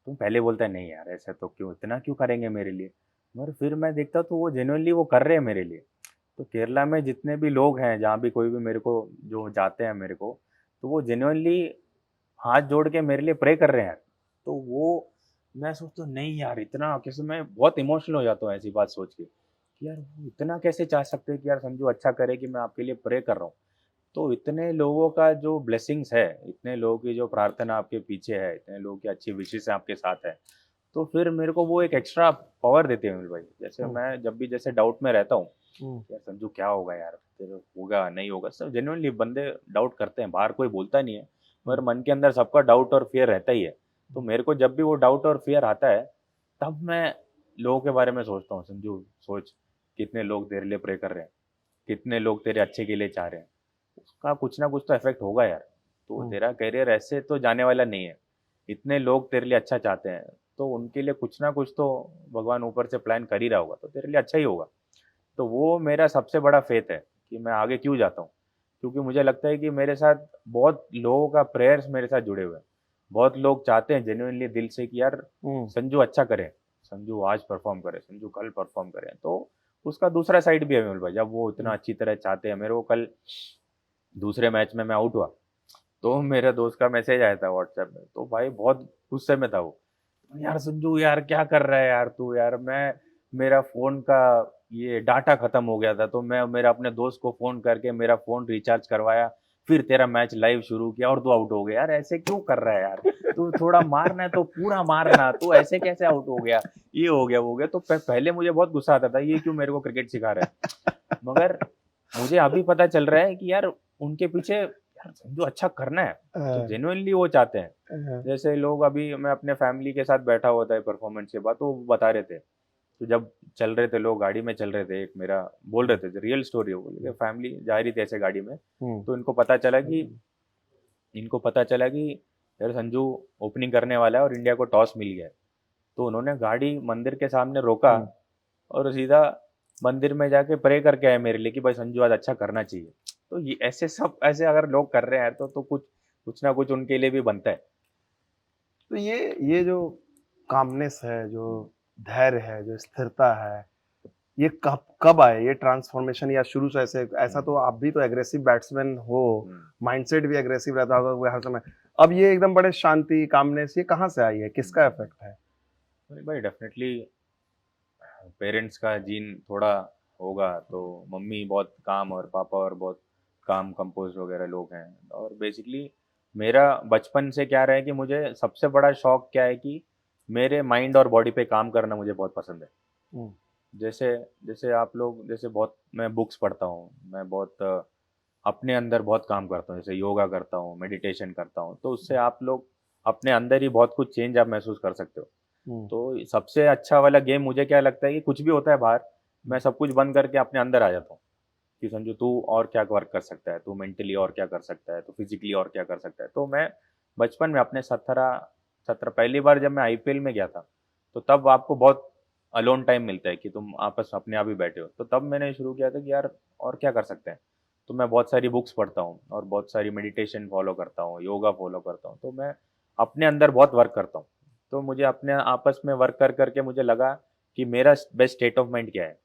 तुम पहले बोलता है नहीं यार ऐसा तो क्यों, इतना क्यों करेंगे मेरे लिए, मगर फिर मैं देखता हूँ तो वो जेन्युइनली वो कर रहे हैं मेरे लिए। तो केरला में जितने भी लोग हैं, जहाँ भी कोई भी मेरे को जो जाते हैं मेरे को, तो वो जेन्युइनली हाथ जोड़ के मेरे लिए प्रे कर रहे हैं। तो वो मैं सोचता हूँ नहीं यार, इतना कैसे, मैं बहुत इमोशनल हो जाता हूँ ऐसी बात सोच के कि यार वो इतना कैसे चाह सकते हैं कि यार संजू अच्छा करे कि मैं आपके लिए प्रे कर रहा हूँ। तो इतने लोगों का जो ब्लेसिंग्स है, इतने लोगों की जो प्रार्थना आपके पीछे है, इतने लोगों की अच्छी विशेष आपके साथ है, तो फिर मेरे को वो एक एक्स्ट्रा पावर देते हैं मेरे भाई। जैसे हुँ, मैं जब भी जैसे डाउट में रहता हूँ, हुँ, यार संजू क्या होगा यार, तेरे होगा नहीं होगा, सब जेन्युइनली बंदे डाउट करते हैं, बाहर कोई बोलता नहीं है, हुँ, मगर मन के अंदर सबका डाउट और फियर रहता ही है। तो हुँ, मेरे को जब भी वो डाउट और फियर आता है, तब मैं लोगों के बारे में सोचता हूँ, संजू सोच कितने लोग तेरे लिए प्रे कर रहे हैं, कितने लोग तेरे अच्छे के लिए चाह रहे हैं, उसका कुछ ना कुछ तो इफेक्ट होगा यार। तो हुँ, तेरा करियर ऐसे तो जाने वाला नहीं है, इतने लोग तेरे लिए अच्छा चाहते हैं, तो उनके लिए कुछ ना कुछ तो भगवान ऊपर से प्लान कर ही रहा होगा, तो तेरे लिए अच्छा ही होगा। तो वो मेरा सबसे बड़ा फेथ है कि मैं आगे क्यों जाता हूँ, क्योंकि मुझे लगता है कि मेरे साथ बहुत लोगों का प्रेयर्स मेरे साथ जुड़े हुए हैं। बहुत लोग चाहते हैं जेन्युइनली दिल से कि यार हम्म, संजू अच्छा करे, संजू आज परफॉर्म करे, संजू कल परफॉर्म करे। तो उसका दूसरा साइड भी है विमल भाई, जब वो इतना अच्छी तरह चाहते हैं। मेरे को कल दूसरे मैच में मैं आउट हुआ, तो मेरे दोस्त का मैसेज आया था व्हाट्सएप में, तो भाई बहुत गुस्से में था वो। यार संजू यार क्या कर रहा है यार तू, यार मैं मेरा फोन का ये डाटा खत्म हो गया था, तो मैं मेरा अपने दोस्त को फोन करके मेरा फोन रिचार्ज करवाया, फिर तेरा मैच लाइव शुरू किया और तू आउट हो गया। यार ऐसे क्यों कर रहा है यार, तू थोड़ा मारना है तो पूरा मारना, तू ऐसे कैसे आउट हो गया, ये हो गया वो हो गया। तो पहले मुझे बहुत गुस्सा आता था, ये क्यों मेरे को क्रिकेट सिखा रहा है। मगर मुझे अभी पता चल रहा है कि यार उनके पीछे यार संजू अच्छा करना है, तो हाँ, जेन्युइनली वो चाहते हैं। हाँ, जैसे लोग, अभी मैं अपने फैमिली के साथ बैठा हुआ था परफॉर्मेंस के बाद, तो वो बता रहे थे, तो जब चल रहे थे लोग गाड़ी में चल रहे थे, एक मेरा बोल रहे थे रियल स्टोरी है, बोले फैमिली जा रही थी ऐसे गाड़ी में, हम्म, तो इनको पता चला कि यार संजू ओपनिंग करने वाला है और इंडिया को टॉस मिल गया है। तो उन्होंने गाड़ी मंदिर के सामने रोका हम्म। और सीधा मंदिर में जाके प्रे करके आए मेरे लिए कि भाई संजू आज अच्छा करना चाहिए। तो ये ऐसे सब ऐसे अगर लोग कर रहे हैं तो कुछ कुछ ना कुछ उनके लिए भी बनता है। तो ये जो कामनेस है, जो धैर्य है, जो स्थिरता है, ये कब कब आए ये ट्रांसफॉर्मेशन? या शुरू से ऐसे ऐसा? हम्म, तो आप भी तो एग्रेसिव बैट्समैन हो, हम्म। माइंडसेट भी एग्रेसिव रहता होगा वो हर समय। अब ये एकदम बड़े शांति, कामनेस, ये कहाँ से आई है? किसका इफेक्ट है? नहीं भाई, डेफिनेटली पेरेंट्स का जीन थोड़ा होगा। तो मम्मी बहुत काम और पापा और बहुत काम कंपोज वगैरह लोग हैं। और बेसिकली मेरा बचपन से क्या रहा है कि मुझे सबसे बड़ा शौक क्या है कि मेरे माइंड और बॉडी पे काम करना मुझे बहुत पसंद है। हुँ, जैसे जैसे आप लोग जैसे बहुत मैं बुक्स पढ़ता हूँ, मैं बहुत अपने अंदर बहुत काम करता हूँ, जैसे योगा करता हूँ, मेडिटेशन करता हूँ, तो उससे आप लोग अपने अंदर ही बहुत कुछ चेंज आप महसूस कर सकते हो। हुँ, तो सबसे अच्छा वाला गेम मुझे क्या लगता है कि कुछ भी होता है बाहर, मैं हुँ, सब कुछ बंद करके अपने अंदर आ जाता हूँ कि संजू तू और क्या वर्क कर सकता है, तू मेंटली और क्या कर सकता है, तू फिजिकली और क्या कर सकता है। तो मैं बचपन में अपने 17 पहली बार जब मैं आईपीएल में गया था, तो तब आपको बहुत अलोन टाइम मिलता है कि तुम आपस अपने आप ही बैठे हो, तो तब मैंने शुरू किया था कि यार और क्या कर सकते हैं। तो मैं बहुत सारी बुक्स पढ़ता हूँ और बहुत सारी मेडिटेशन फॉलो करता हूँ, योगा फॉलो करता हूँ, तो मैं अपने अंदर बहुत वर्क करता हूँ। तो मुझे अपने आपस में वर्क कर करके मुझे लगा कि मेरा बेस्ट स्टेट ऑफ माइंड क्या है,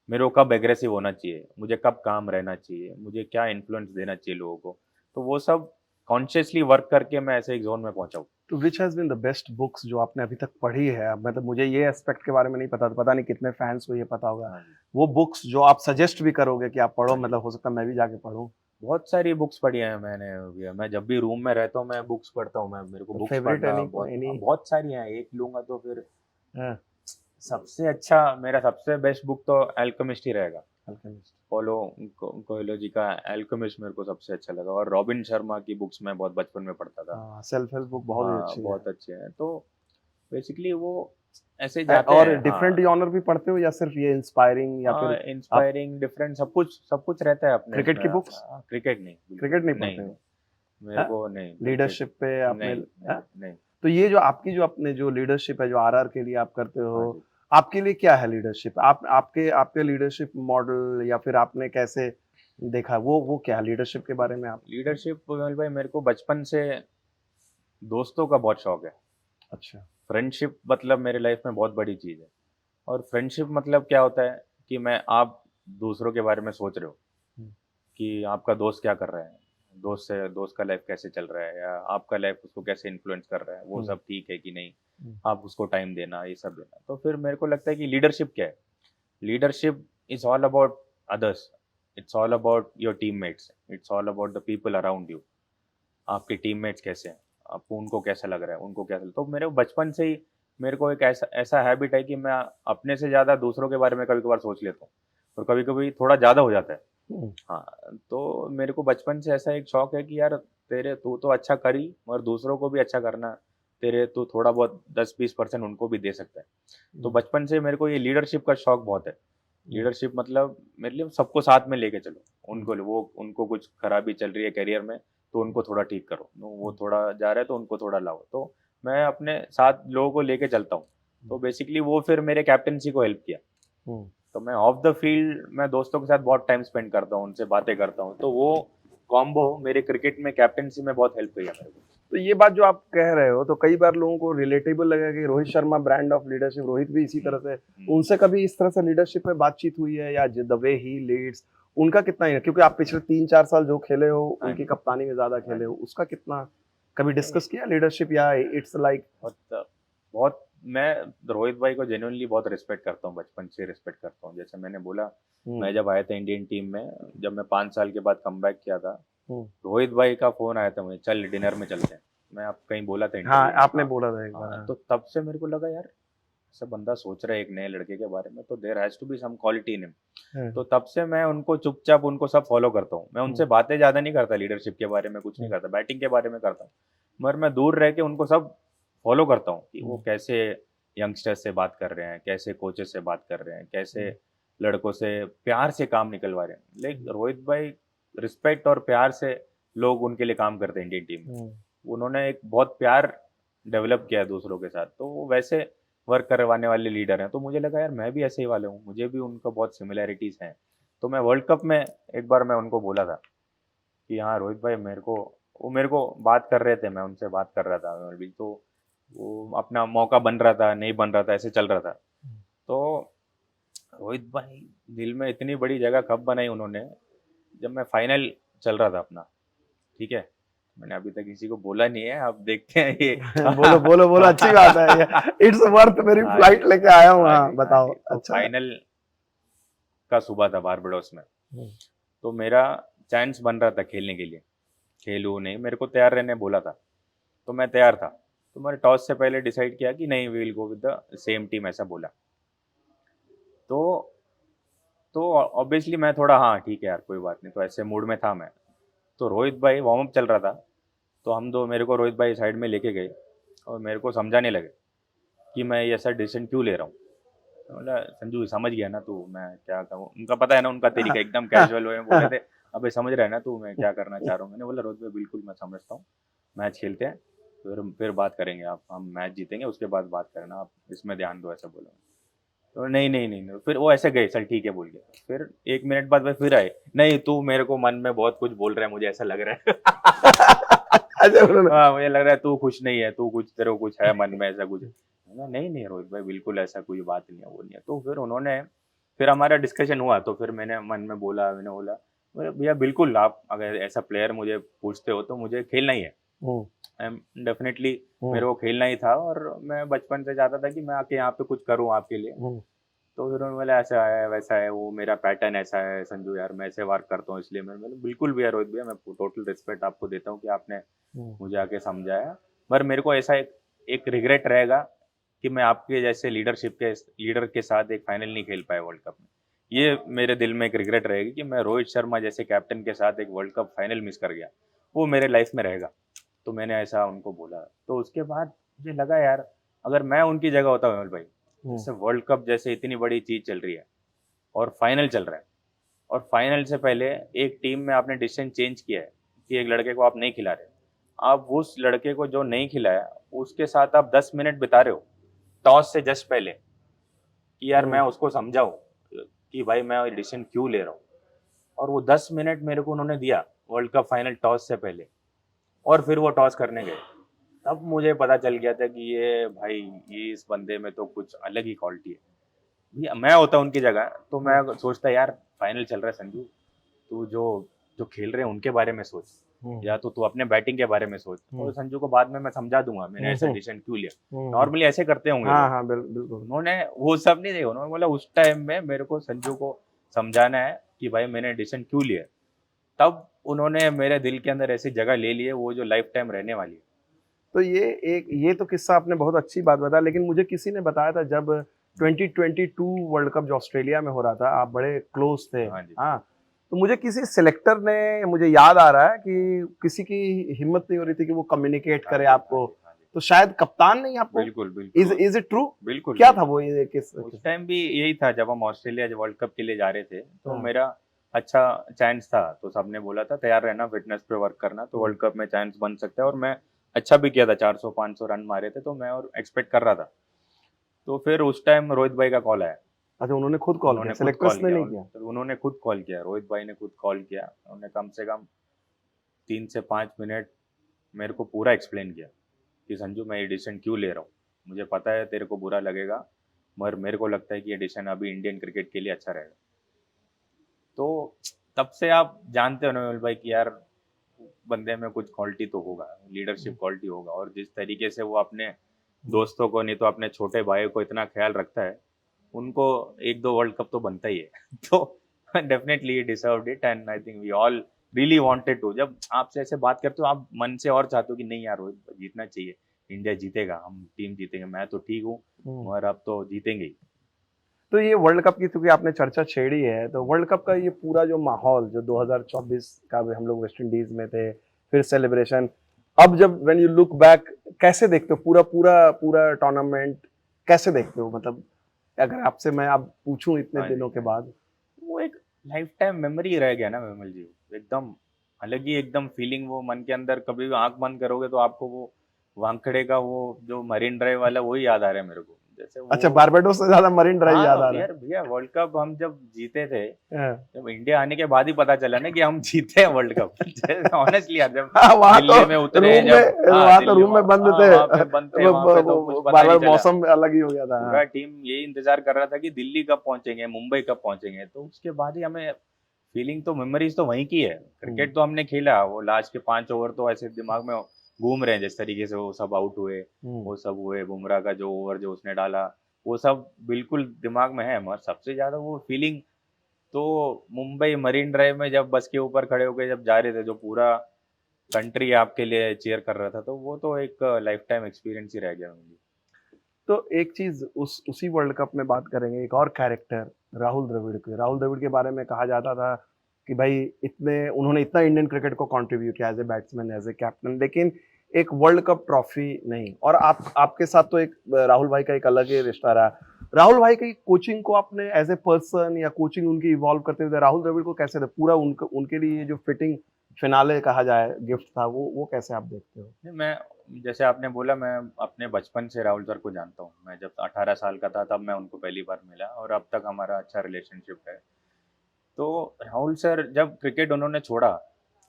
मेरे को कब एग्रेसिव होना चाहिए, मुझे कब काम रहना चाहिए, मुझे क्या इन्फ्लुएंस देना चाहिए लोगों को। तो वो सब कॉन्शियसली वर्क करके मैं ऐसे एक जोन में पहुंचा हूँ। तो which has been the best books जो आपने अभी तक पढ़ी है? अब मतलब मुझे ये एस्पेक्ट के बारे में नहीं पता, पता नहीं कितने फैन्स को ये पता होगा। हाँ जी। वो बुक्स जो आप सजेस्ट भी करोगे कि आप पढ़ो, हाँ जी। मतलब हो सकता है मैं भी जाके पढूँ। बहुत सारी बुक्स पढ़ी हैं मैंने। मैं जब भी रूम में रहता हूँ मैं बुक्स पढ़ता हूँ। मैं मेरे को तो बुक्स फेवरेट पढ़ना एनी को बहुत एनी? बहुत सारी हैं, एक लूंगा तो फिर हाँ, सबसे अच्छा मेरा सबसे बेस्ट बुक तो अल्केमिस्ट ही रहेगा। अल्केमिस्ट। पोलो कोएल्हो जी का अल्केमिस्ट मेरे को सबसे अच्छा लगा। और रॉबिन शर्मा की बुक्स मैं बहुत बचपन में पढ़ता था। हाँ, सेल्फ हेल्प बुक बहुत ही हाँ, अच्छी है। बहुत अच्छे हैं। तो बेसिकली वो ऐसे जाते और हैं। डिफरेंट हाँ, जॉनर भी पढ़ते हो या सिर्फ ये इंस्पायरिंग, या हाँ, फिर आप इंस्पायरिंग डिफरेंट सब कुछ रहता है अपने क्रिकेट इसमें। की बुक्स? क्रिकेट नहीं, बिल्कुल क्रिकेट नहीं नहीं, पढ़ते नहीं। हो? मेरे हाँ? को नहीं, क्रिकेट लीडरशिप पे आपने, नहीं, नहीं, हाँ? नहीं। तो ये जो आपकी जो अपने जो लीडरशिप है, जो आरआर के लिए आप करते हाँ हो, जी। आपके लिए क्या है लीडरशिप? आप आपके आपके लीडरशिप मॉडल, या फिर आपने कैसे देखा वो क्या है लीडरशिप के बारे में आप? लीडरशिप विमल भाई, मेरे को बचपन से दोस्तों का बहुत शौक है। अच्छा। फ्रेंडशिप मतलब मेरे लाइफ में बहुत बड़ी चीज़ है। और फ्रेंडशिप मतलब क्या होता है कि मैं आप दूसरों के बारे में सोच रहे हो हुँ, कि आपका दोस्त क्या कर रहा है, दोस्त का लाइफ कैसे चल रहा है, या आपका लाइफ उसको कैसे इन्फ्लुएंस कर रहा है, वो हुँ, सब ठीक है कि नहीं, हुँ, आप उसको टाइम देना, ये सब देना। तो फिर मेरे को लगता है कि लीडरशिप क्या है। Leadership is all about others, it's all about your teammates, it's all about the people around you. आपके टीममेट्स कैसे हैं, आपको उनको कैसा लग रहा है, उनको कैसा। तो मेरे बचपन से ही मेरे को एक ऐसा ऐसा हैबिट है कि मैं अपने से ज़्यादा दूसरों के बारे में कभी कभार सोच लेता हूँ, और कभी कभी थोड़ा ज़्यादा हो जाता है। हुँ, हाँ, तो मेरे को बचपन से ऐसा एक शौक है कि यार तेरे तू तो अच्छा कर ही, मगर दूसरों को भी अच्छा करना। तेरे तू थोड़ा बहुत 10-20% उनको भी दे सकता है। तो हुँ, बचपन से मेरे को ये लीडरशिप का शौक बहुत है। हुँ, लीडरशिप मतलब मेरे लिए सबको साथ में लेके चलो। हुँ, उनको कुछ खराबी चल रही है करियर में, तो उनको थोड़ा ठीक करो। वो हुँ, थोड़ा जा रहा है तो उनको थोड़ा लाओ। तो मैं अपने साथ लोगों को लेके चलता हूँ। तो बेसिकली वो फिर मेरे कैप्टेंसी को हेल्प किया। हुँ। तो मैं ऑफ द फील्ड मैं दोस्तों के साथ बहुत टाइम स्पेंड करता हूँ, उनसे बातें करता हूँ। तो वो कॉम्बो मेरे क्रिकेट में कैप्टेंसी में बहुत हेल्प किया मेरे को। तो ये बात जो आप कह रहे हो तो कई बार लोगों को रिलेटेबल लगा कि Rohit Sharma brand of leadership, Rohit भी इसी तरह से, उनसे कभी इस तरह से लीडरशिप में बातचीत हुई है या द वे ही लीड्स उनका कितना ही है, क्योंकि आप पिछले 3-4 साल जो खेले हो हाँ उनकी जी, कप्तानी में ज्यादा हाँ खेले हो, जी। उसका कितना कभी डिस्कस किया लीडरशिप, या इट्स लाइक? बहुत बहुत मैं रोहित भाई को जेन्युइनली बहुत रिस्पेक्ट करता हूँ, बचपन से रिस्पेक्ट करता हूँ। जैसे मैंने बोला, मैं जब आया था इंडियन टीम में, जब मैं 5 साल के बाद कमबैक किया था, रोहित भाई का फ़ोन आया था मुझे, "चल डिनर में चलते हैं।" मैं आप कहीं बोला था हाँ इंटरव्यू में। आपने हाँ, बोला था एक बार, हाँ, हाँ। तो तब से मेरे को लगा यार, ऐसा बंदा सोच रहा है एक नए लड़के के बारे में, तो there has to be some quality in him. तो तब से मैं उनको चुपचाप उनको सब फ़ॉलो करता हूँ। मैं उनसे बातें ज़्यादा नहीं करता, लीडरशिप के बारे में कुछ नहीं करता, बैटिंग के बारे में करता हूँ। मगर मैं दूर रह के उनको सब फ़ॉलो करता हूँ कि वो कैसे यंगस्टर्स से बात कर रहे हैं, कैसे कोचेस से बात कर रहे हैं, कैसे लड़कों से प्यार से काम निकलवा रहे हैं। लाइक रोहित भाई रिस्पेक्ट और प्यार से लोग उनके लिए काम करते हैं इंडियन टीम में। उन्होंने एक बहुत प्यार डेवलप किया है दूसरों के साथ, तो वो वैसे वर्क करवाने वाले लीडर हैं। तो मुझे लगा यार मैं भी ऐसे ही वाले हूँ, मुझे भी उनका बहुत सिमिलैरिटीज़ हैं। तो मैं वर्ल्ड कप में एक बार मैं उनको बोला था कि हाँ, रोहित भाई मेरे को बात कर रहे थे, मैं उनसे बात कर रहा था अभी, तो वो अपना मौका बन रहा था, नहीं बन रहा था, ऐसे चल रहा था। तो रोहित भाई दिल में इतनी बड़ी जगह कब बनाई उन्होंने, जब मैं फाइनल चल रहा था अपना, ठीक है? मैंने अभी तक किसी को बोला नहीं है, अब देखते हैं ये। बोलो बोलो बोलो, अच्छी बात है ये, इट्स वर्थ, मेरी हाँ जी, फ्लाइट लेके आया हूँ, हाँ हाँ जी, हाँ बताओ, जी। तो अच्छा है। फाइनल का सुबह था बारबाडोस में, तो मेरा चांस बन रहा था खेलने के लिए। खेलूँ नहीं, मेरे को तैयार रहने बोला था, तो मैं तैयार था। तो मैंने टॉस से पहले डिसाइड किया कि नहीं, we will go with the same team, ऐसा बोला। तो ऑब्वियसली मैं थोड़ा हाँ, ठीक है यार, कोई बात नहीं, तो ऐसे मूड में था मैं। तो रोहित भाई वार्म अप चल रहा था, तो हम दो मेरे को रोहित भाई साइड में लेके गए और मेरे को समझाने लगे कि मैं ये ऐसा डिसीजन क्यों ले रहा हूँ। तो बोला, संजू समझ गया ना तू मैं क्या कहूँ, उनका पता है ना, उनका तरीका एकदम कैजुअल वे में बोले थे, अबे समझ रहा है ना तू मैं क्या करना चाह रहा हूँ। मैंने बोला रोहित भाई बिल्कुल मैं समझता हूँ, मैच खेलते हैं, फिर बात करेंगे, आप हम मैच जीतेंगे उसके बाद बात करना, आप इसमें ध्यान दो, ऐसा बोला। तो नहीं नहीं नहीं नहीं, फिर वो ऐसे गए, चल ठीक है बोल के, फिर 1 मिनट बाद वो फिर आए, नहीं तू मेरे को मन में बहुत कुछ बोल रहा है, मुझे ऐसा लग रहा है। अच्छा उन्होंने, हाँ, मुझे लग रहा है तू खुश नहीं है, तू कुछ तेरे को कुछ है मन में ऐसा कुछ। मैंने कहा, नहीं नहीं रोहित भाई बिल्कुल ऐसा कोई बात नहीं है, वो नहीं है। तो फिर हमारा डिस्कशन हुआ, तो फिर मैंने बोला, बोले भैया बिल्कुल, आप अगर ऐसा प्लेयर मुझे पूछते हो तो मुझे खेलना ही है, आई एम डेफिनेटली, मेरे को खेलना ही था, और मैं बचपन से चाहता था कि मैं आके यहाँ पे कुछ करूँ आपके लिए। तो फिर उन्होंने बोला ऐसा है वैसा है, वो मेरा पैटर्न ऐसा है संजू यार, मैं ऐसे वर्क करता हूँ, इसलिए मैंने बोला बिल्कुल भैया रोहित भैया, मैं टोटल रिस्पेक्ट आपको देता हूँ कि आपने मुझे आके समझाया। पर मेरे को ऐसा एक रिग्रेट रहेगा कि मैं आपके जैसे लीडर के साथ एक फाइनल नहीं खेल पाया वर्ल्ड कप में। ये मेरे दिल में एक रिग्रेट रहेगी कि मैं रोहित शर्मा जैसे कैप्टन के साथ एक वर्ल्ड कप फाइनल मिस कर गया, वो मेरे लाइफ में रहेगा। तो मैंने ऐसा उनको बोला। तो उसके बाद मुझे लगा यार, अगर मैं उनकी जगह होता विमल भाई, जैसे वर्ल्ड कप जैसे इतनी बड़ी चीज़ चल रही है और फाइनल चल रहा है, और फाइनल से पहले एक टीम में आपने डिसीजन चेंज किया है कि एक लड़के को आप नहीं खिला रहे, आप उस लड़के को जो नहीं खिलाया उसके साथ आप 10 मिनट बिता रहे हो टॉस से जस्ट पहले, कि यार मैं उसको समझाऊं कि भाई मैं डिसीजन क्यों ले रहा हूँ। और वो 10 मिनट मेरे को उन्होंने दिया वर्ल्ड कप फाइनल टॉस से पहले, और फिर वो टॉस करने गए। तब मुझे पता चल गया था कि ये भाई, ये इस बंदे में तो कुछ अलग ही क्वालिटी है। भैया मैं होता उनकी जगह तो मैं सोचता यार, फाइनल चल रहा है संजू, तू जो जो खेल रहे हैं उनके बारे में सोच, या तो तू अपने बैटिंग के बारे में सोच, और संजू को बाद में मैं समझा दूंगा मैंने ऐसा डिसीजन क्यों लिया। नॉर्मली ऐसे करते होंगे हाँ लोग, हाँ बिल्कुल। उन्होंने वो सब नहीं देखा, उन्होंने बोला उस टाइम में मेरे को संजू को समझाना है कि भाई मैंने डिसीजन क्यों लिया। तब उन्होंने मेरे दिल के अंदर ऐसी जगह ले ली है वो जो लाइफ टाइम रहने वाली है। तो ये तो किस्सा आपने बहुत अच्छी बात बताया, लेकिन मुझे किसी ने बताया था जब 2022 वर्ल्ड कप जो ऑस्ट्रेलिया में हो रहा था, आप बड़े क्लोज थे, हाँ जी, हाँ, तो मुझे किसी सिलेक्टर ने, मुझे याद आ रहा है कि किसी की हिम्मत नहीं हो रही थी कि वो कम्युनिकेट हाँ करे जी, हाँ आपको, जी, हाँ जी। तो शायद कप्तान नहीं आपको, बिल्कुल बिल्कुल इज इट ट्रू? बिल्कुल क्या था बिल्कुल। वो, ये किस उस टाइम भी यही था, जब हम ऑस्ट्रेलिया वर्ल्ड कप के लिए जा रहे थे, तो हाँ, मेरा अच्छा चांस था, तो सबने बोला था तैयार रहना, फिटनेस पे वर्क करना, तो वर्ल्ड कप में चांस बन सकता है। और मैं अच्छा भी किया था, 400-500 रन मारे थे, तो मैं और एक्सपेक्ट कर रहा था। तो फिर उस टाइम रोहित भाई का कॉल आया, अच्छा उन्होंने खुद कॉल किया, उन्होंने खुद सिलेक्टर्स कॉल ने किया, नहीं किया? तो उन्होंने खुद कॉल किया, रोहित भाई ने खुद कॉल किया, उन्होंने कम से कम 3 से 5 मिनट मेरे को पूरा एक्सप्लेन किया कि संजू मैं ये डिसीजन क्यों ले रहा हूँ, मुझे पता है तेरे को बुरा लगेगा, मगर मेरे को लगता है कि ये डिसीजन अभी इंडियन क्रिकेट के लिए अच्छा रहेगा। तो तब से आप जानते हो नोएल भाई कि यार बंदे में कुछ क्वालिटी तो होगा, लीडरशिप क्वालिटी होगा, और जिस तरीके से वो अपने दोस्तों को नहीं तो अपने छोटे भाई को इतना ख्याल रखता है, उनको एक दो वर्ल्ड कप तो बनता ही है। तो definitely he deserved it, and I think we all really wanted to. जब आपसे ऐसे बात करते हो आप मन से और चाहते हो कि नहीं यार रोहित जीतना चाहिए, इंडिया जीतेगा, हम टीम जीतेंगे, मैं तो ठीक हूँ मगर अब तो जीतेंगे ही। तो ये वर्ल्ड कप की क्योंकि आपने चर्चा छेड़ी है, तो वर्ल्ड कप का ये पूरा जो माहौल जो 2024 का भी हम लोग वेस्ट इंडीज में थे, फिर सेलिब्रेशन, अब जब व्हेन यू लुक बैक कैसे देखते हो पूरा पूरा पूरा टूर्नामेंट, कैसे देखते हो? मतलब अगर आपसे मैं अब पूछूं इतने हाँ दिनों जी, के बाद। वो एक लाइफ टाइम मेमोरी रह गया ना विमल जी, एकदम अलग ही एकदम फीलिंग, वो मन के अंदर कभी भी आंख बंद करोगे तो आपको वो वानखेड़े का वो जो मरीन ड्राइव वाला वही याद आ रहा है मेरे को, जैसे अच्छा, वो। बारबाडोस से ज्यादा मरीन ड्राइव याद आ हाँ रहा यार भैया, वर्ल्ड कप हम जब जीते थे, है। जब इंडिया आने के बाद ही पता चला ना कि हम जीते हैं वर्ल्ड कप। जैसे ऑनेस्टली यार, जब हाँ, वहां तो दिल्ली में उतरे, रूम जब में हाँ वहां तो दिल्ली रूम में बंद हाँ थे। वहां पे बंद थे, वहां पे तो कुछ पता बार ही नहीं बार चला। मौसम अलग ही हो गया था। पूरा टीम यही इंतजार कर रहा था कि दिल्ली कब पहुंचेंगे, मुंबई कब पहुंचेंगे, तो उसके बाद ही हमें फीलिंग तो मेमोरीज तो वहीं की है। क्रिकेट तो हमने खेला, वो लास्ट के 5 ओवर तो ऐसे दिमाग में घूम रहे हैं, जिस तरीके से वो सब आउट हुए, हम्म। वो सब हुए, बुमराह का जो ओवर जो उसने डाला, वो सब बिल्कुल दिमाग में है, मगर सबसे ज्यादा वो फीलिंग तो मुंबई मरीन ड्राइव में जब बस के ऊपर खड़े होकर जब जा रहे थे, जो पूरा कंट्री आपके लिए चीयर कर रहा था, तो वो तो एक लाइफ टाइम एक्सपीरियंस ही रह गया मुझे। तो एक चीज उसी वर्ल्ड कप में बात करेंगे, एक और कैरेक्टर राहुल द्रविड़ के। राहुल द्रविड़ के बारे में कहा जाता था कि भाई इतने उन्होंने इतना इंडियन क्रिकेट को कंट्रीब्यूट किया as a batsman, as a captain, लेकिन एक वर्ल्ड कप ट्रॉफी नहीं। और आपके साथ तो एक राहुल भाई का एक अलग ही रिश्ता रहा। राहुल भाई की कोचिंग को आपने एज ए पर्सन या कोचिंग उनकी इवॉल्व करते हुए राहुल द्रविड़ को कैसे पूरा उनके लिए जो फिटिंग फिनाले कहा जाए गिफ्ट था, वो कैसे आप देखते हो? नहीं, मैं जैसे आपने बोला, मैं अपने बचपन से राहुल सर को जानता हूँ। मैं जब 18 साल का था तब मैं उनको पहली बार मिला, और अब तक हमारा अच्छा रिलेशनशिप है। तो राहुल सर जब क्रिकेट उन्होंने छोड़ा,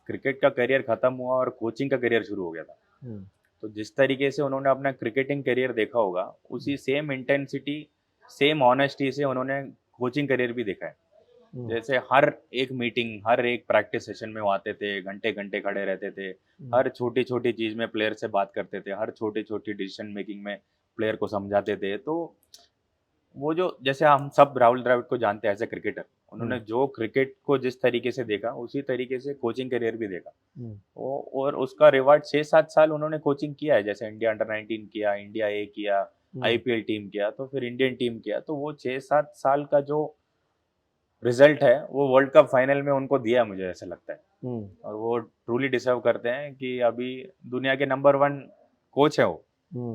क्रिकेट का करियर खत्म हुआ और कोचिंग का करियर शुरू हो गया था। हम्म। तो जिस तरीके से उन्होंने अपना क्रिकेटिंग करियर देखा होगा, उसी सेम इंटेंसिटी, सेम ऑनेस्टी से उन्होंने कोचिंग करियर भी देखा है। हम्म। जैसे हर एक मीटिंग, हर एक प्रैक्टिस सेशन में वो आते थे, घंटे घंटे खड़े रहते थे, हर छोटी छोटी चीज में प्लेयर से बात करते थे, हर छोटी छोटी डिसीजन मेकिंग में प्लेयर को समझाते थे। तो वो जो, जैसे हम सब राहुल द्रविड़ को जानते हैं एज ए क्रिकेटर, उन्होंने जो क्रिकेट को जिस तरीके से देखा, उसी तरीके से कोचिंग करियर भी देखा। और उसका रिवार्ड 6-7 साल उन्होंने कोचिंग किया है, जैसे इंडिया अंडर 19 किया, इंडिया ए किया, आईपीएल टीम किया, तो फिर इंडियन टीम किया। तो वो 6-7 साल का जो रिजल्ट है वो वर्ल्ड कप फाइनल में उनको दिया, मुझे ऐसा लगता है। और वो ट्रूली डिजर्व करते हैं कि अभी दुनिया के नंबर 1 कोच है वो,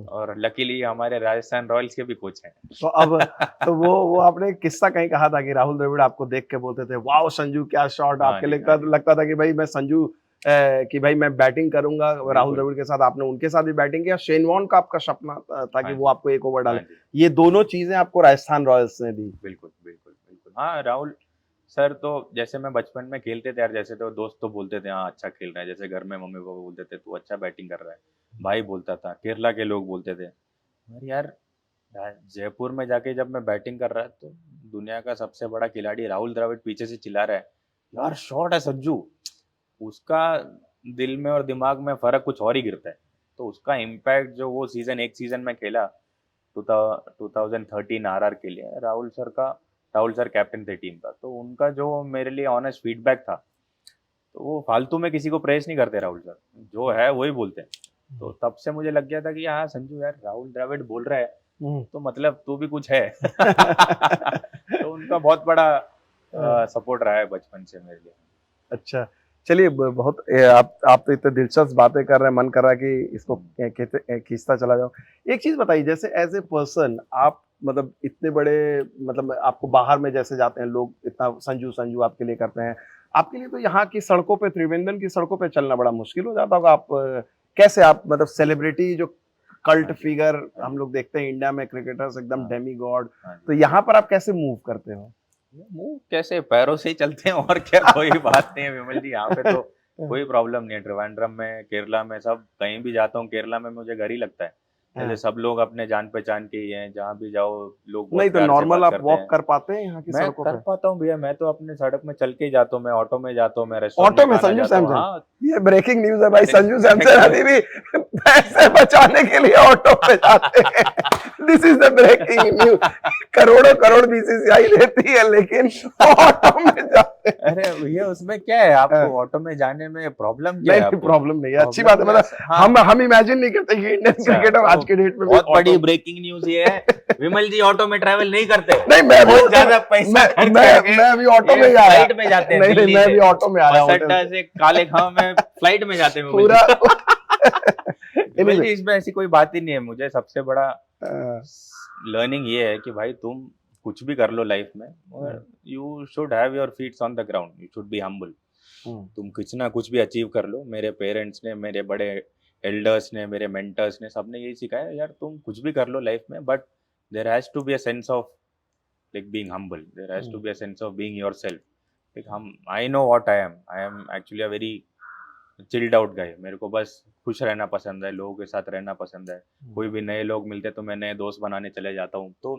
और लकीली हमारे राजस्थान रॉयल्स के भी कोच हैं। तो अब तो वो आपने एक किस्सा कहीं कहा था कि राहुल द्रविड़ आपको देख के बोलते थे वाओ संजू क्या शॉट, हाँ आपके जी, लगता हाँ जी, लगता था कि भाई मैं संजू कि भाई मैं बैटिंग करूंगा राहुल बिल्कुल। द्रविड़ के साथ। आपने उनके साथ भी बैटिंग किया, शेन वॉर्न का आपका सपना था कि हाँ वो जी, आपको एक ओवर डाले। हाँ जी, ये दोनों चीजें आपको राजस्थान रॉयल्स ने दी। बिल्कुल, बिल्कुल, बिल्कुल। हाँ, राहुल सर तो जैसे मैं बचपन में खेलते थे यार, जैसे तो दोस्त तो बोलते थे हाँ अच्छा खेल रहा है, जैसे घर में मम्मी पापा बोलते थे तू अच्छा बैटिंग कर रहा है, भाई बोलता था, केरला के लोग बोलते थे। अरे यार, जयपुर में जाके जब मैं बैटिंग कर रहा है, तो दुनिया का सबसे बड़ा खिलाड़ी राहुल द्रविड़ पीछे से चिल्ला रहा है, यार शॉट है संजू। उसका दिल में और दिमाग में फर्क कुछ और ही गिरता है। तो उसका इम्पैक्ट जो वो सीजन, एक सीजन में खेला 2013 आरआर के लिए, राहुल सर कैप्टन थे टीम का, तो उनका जो मेरे लिए ऑनेस्ट फीडबैक था, तो वो फालतू में किसी को प्रेस नहीं करते राहुल सर, जो है वही बोलते हैं। तो तब से मुझे लग गया था कि हाँ संजू यार, राहुल द्रविड़ बोल रहा है तो मतलब तू भी कुछ है। तो उनका बहुत बड़ा सपोर्ट रहा है बचपन से मेरे लिए। अच्छा, चलिए बहुत आप तो इतने दिलचस्प बातें कर रहे हैं, मन कर रहा है कि इसको खींचता चला जाऊं। एक चीज बताइए, जैसे एज ए पर्सन आप मतलब इतने बड़े, मतलब आपको बाहर में जैसे जाते हैं लोग इतना संजू संजू आपके लिए करते हैं, आपके लिए तो यहाँ की सड़कों पे, त्रिवेंद्रम की सड़कों पे चलना बड़ा मुश्किल हो जाता होगा। आप कैसे आप मतलब सेलिब्रिटी जो कल्ट फिगर हम लोग देखते हैं इंडिया में, क्रिकेटर्स एकदम डेमी गॉड, तो यहाँ पर आप कैसे मूव करते हो? मुंह कैसे, पैरों से ही चलते हैं और क्या, कोई बात नहीं है विमल जी, यहाँ पे तो कोई प्रॉब्लम नहीं है। ट्रिवांड्रम में, केरला में, सब कहीं भी जाता हूँ केरला में मुझे घर ही लगता है। जैसे हाँ। सब लोग अपने जान पहचान के ही हैं, जहाँ भी जाओ लोग बहुत नहीं तो प्यार से नॉर्मल बात आप करते वॉक हैं। कर पाते हैं यहाँ की मैं सड़कों कर पे? पाता हूँ भैया, मैं तो अपने सड़क में चल के ही जाता हूँ, मैं ऑटो में जाता हूँ, मैं रेस्टोरेंट ऑटो में में खाना संजू जाता हूँ। सैमसन, हाँ, ये ब्रेकिंग न्यूज है भाई। अरे संजू सैमसन अभी भी पैसे बचाने के लिए ऑटो पे जाते हैं। This is the breaking news. करोड़ों करोड़ बीसीसीआई देती है लेकिन ऑटो में जाते हैं। अरे भैया उसमें क्या है, हाँ। आपको ऑटो में जाने में प्रॉब्लम क्या नहीं है नहीं आपको? प्रॉब्लम नहीं है, अच्छी बात है। प्रॉब्लम मतलब हाँ, हम इमेजिन नहीं करते कि इंडियन अच्छा क्रिकेटर आज तो के डेट में भी बहुत बड़ी ऑटो। ब्रेकिंग न्यूज ये है, विमल जी ऑटो में ट्रैवल नहीं करते, नहीं मैं भी बहुत ज्यादा पैसा खर्च करके मैं भी ऑटो ये में ही आया। फ्लाइट में जाते हैं नहीं नहीं दिल्ली मैं से, भी ऑटो में आया होटल बसअड्डा से से काले खां में फ्लाइट में जाते हैं विमल पूरा। जी। विमल Anyway, जी इसमें ऐसी कोई बात ही नहीं है। मुझे सबसे बड़ा लर्निंग ये है कि भाई तुम कुछ भी कर लो लाइफ में, मगर you should have your feets on the ground, you should be humble. तुम कुछ ना कुछ भी अचीव कर लो। मेरे पेरेंट्स ने, मेरे बड़े एल्डर्स ने, मेरे मेंटर्स ने, सबने यही सिखाया यार तुम कुछ भी कर लो लाइफ में, but there has to be a sense of like being humble, there has to be a sense of being yourself। like हम I know what I am actually a very chilled out guy। मेरे को बस खुश रहना पसंद है, लोगों के साथ रहना पसंद है। कोई भी नए लोग मिलते तो मैं नए दोस्त बनाने चले जाता हूँ, तो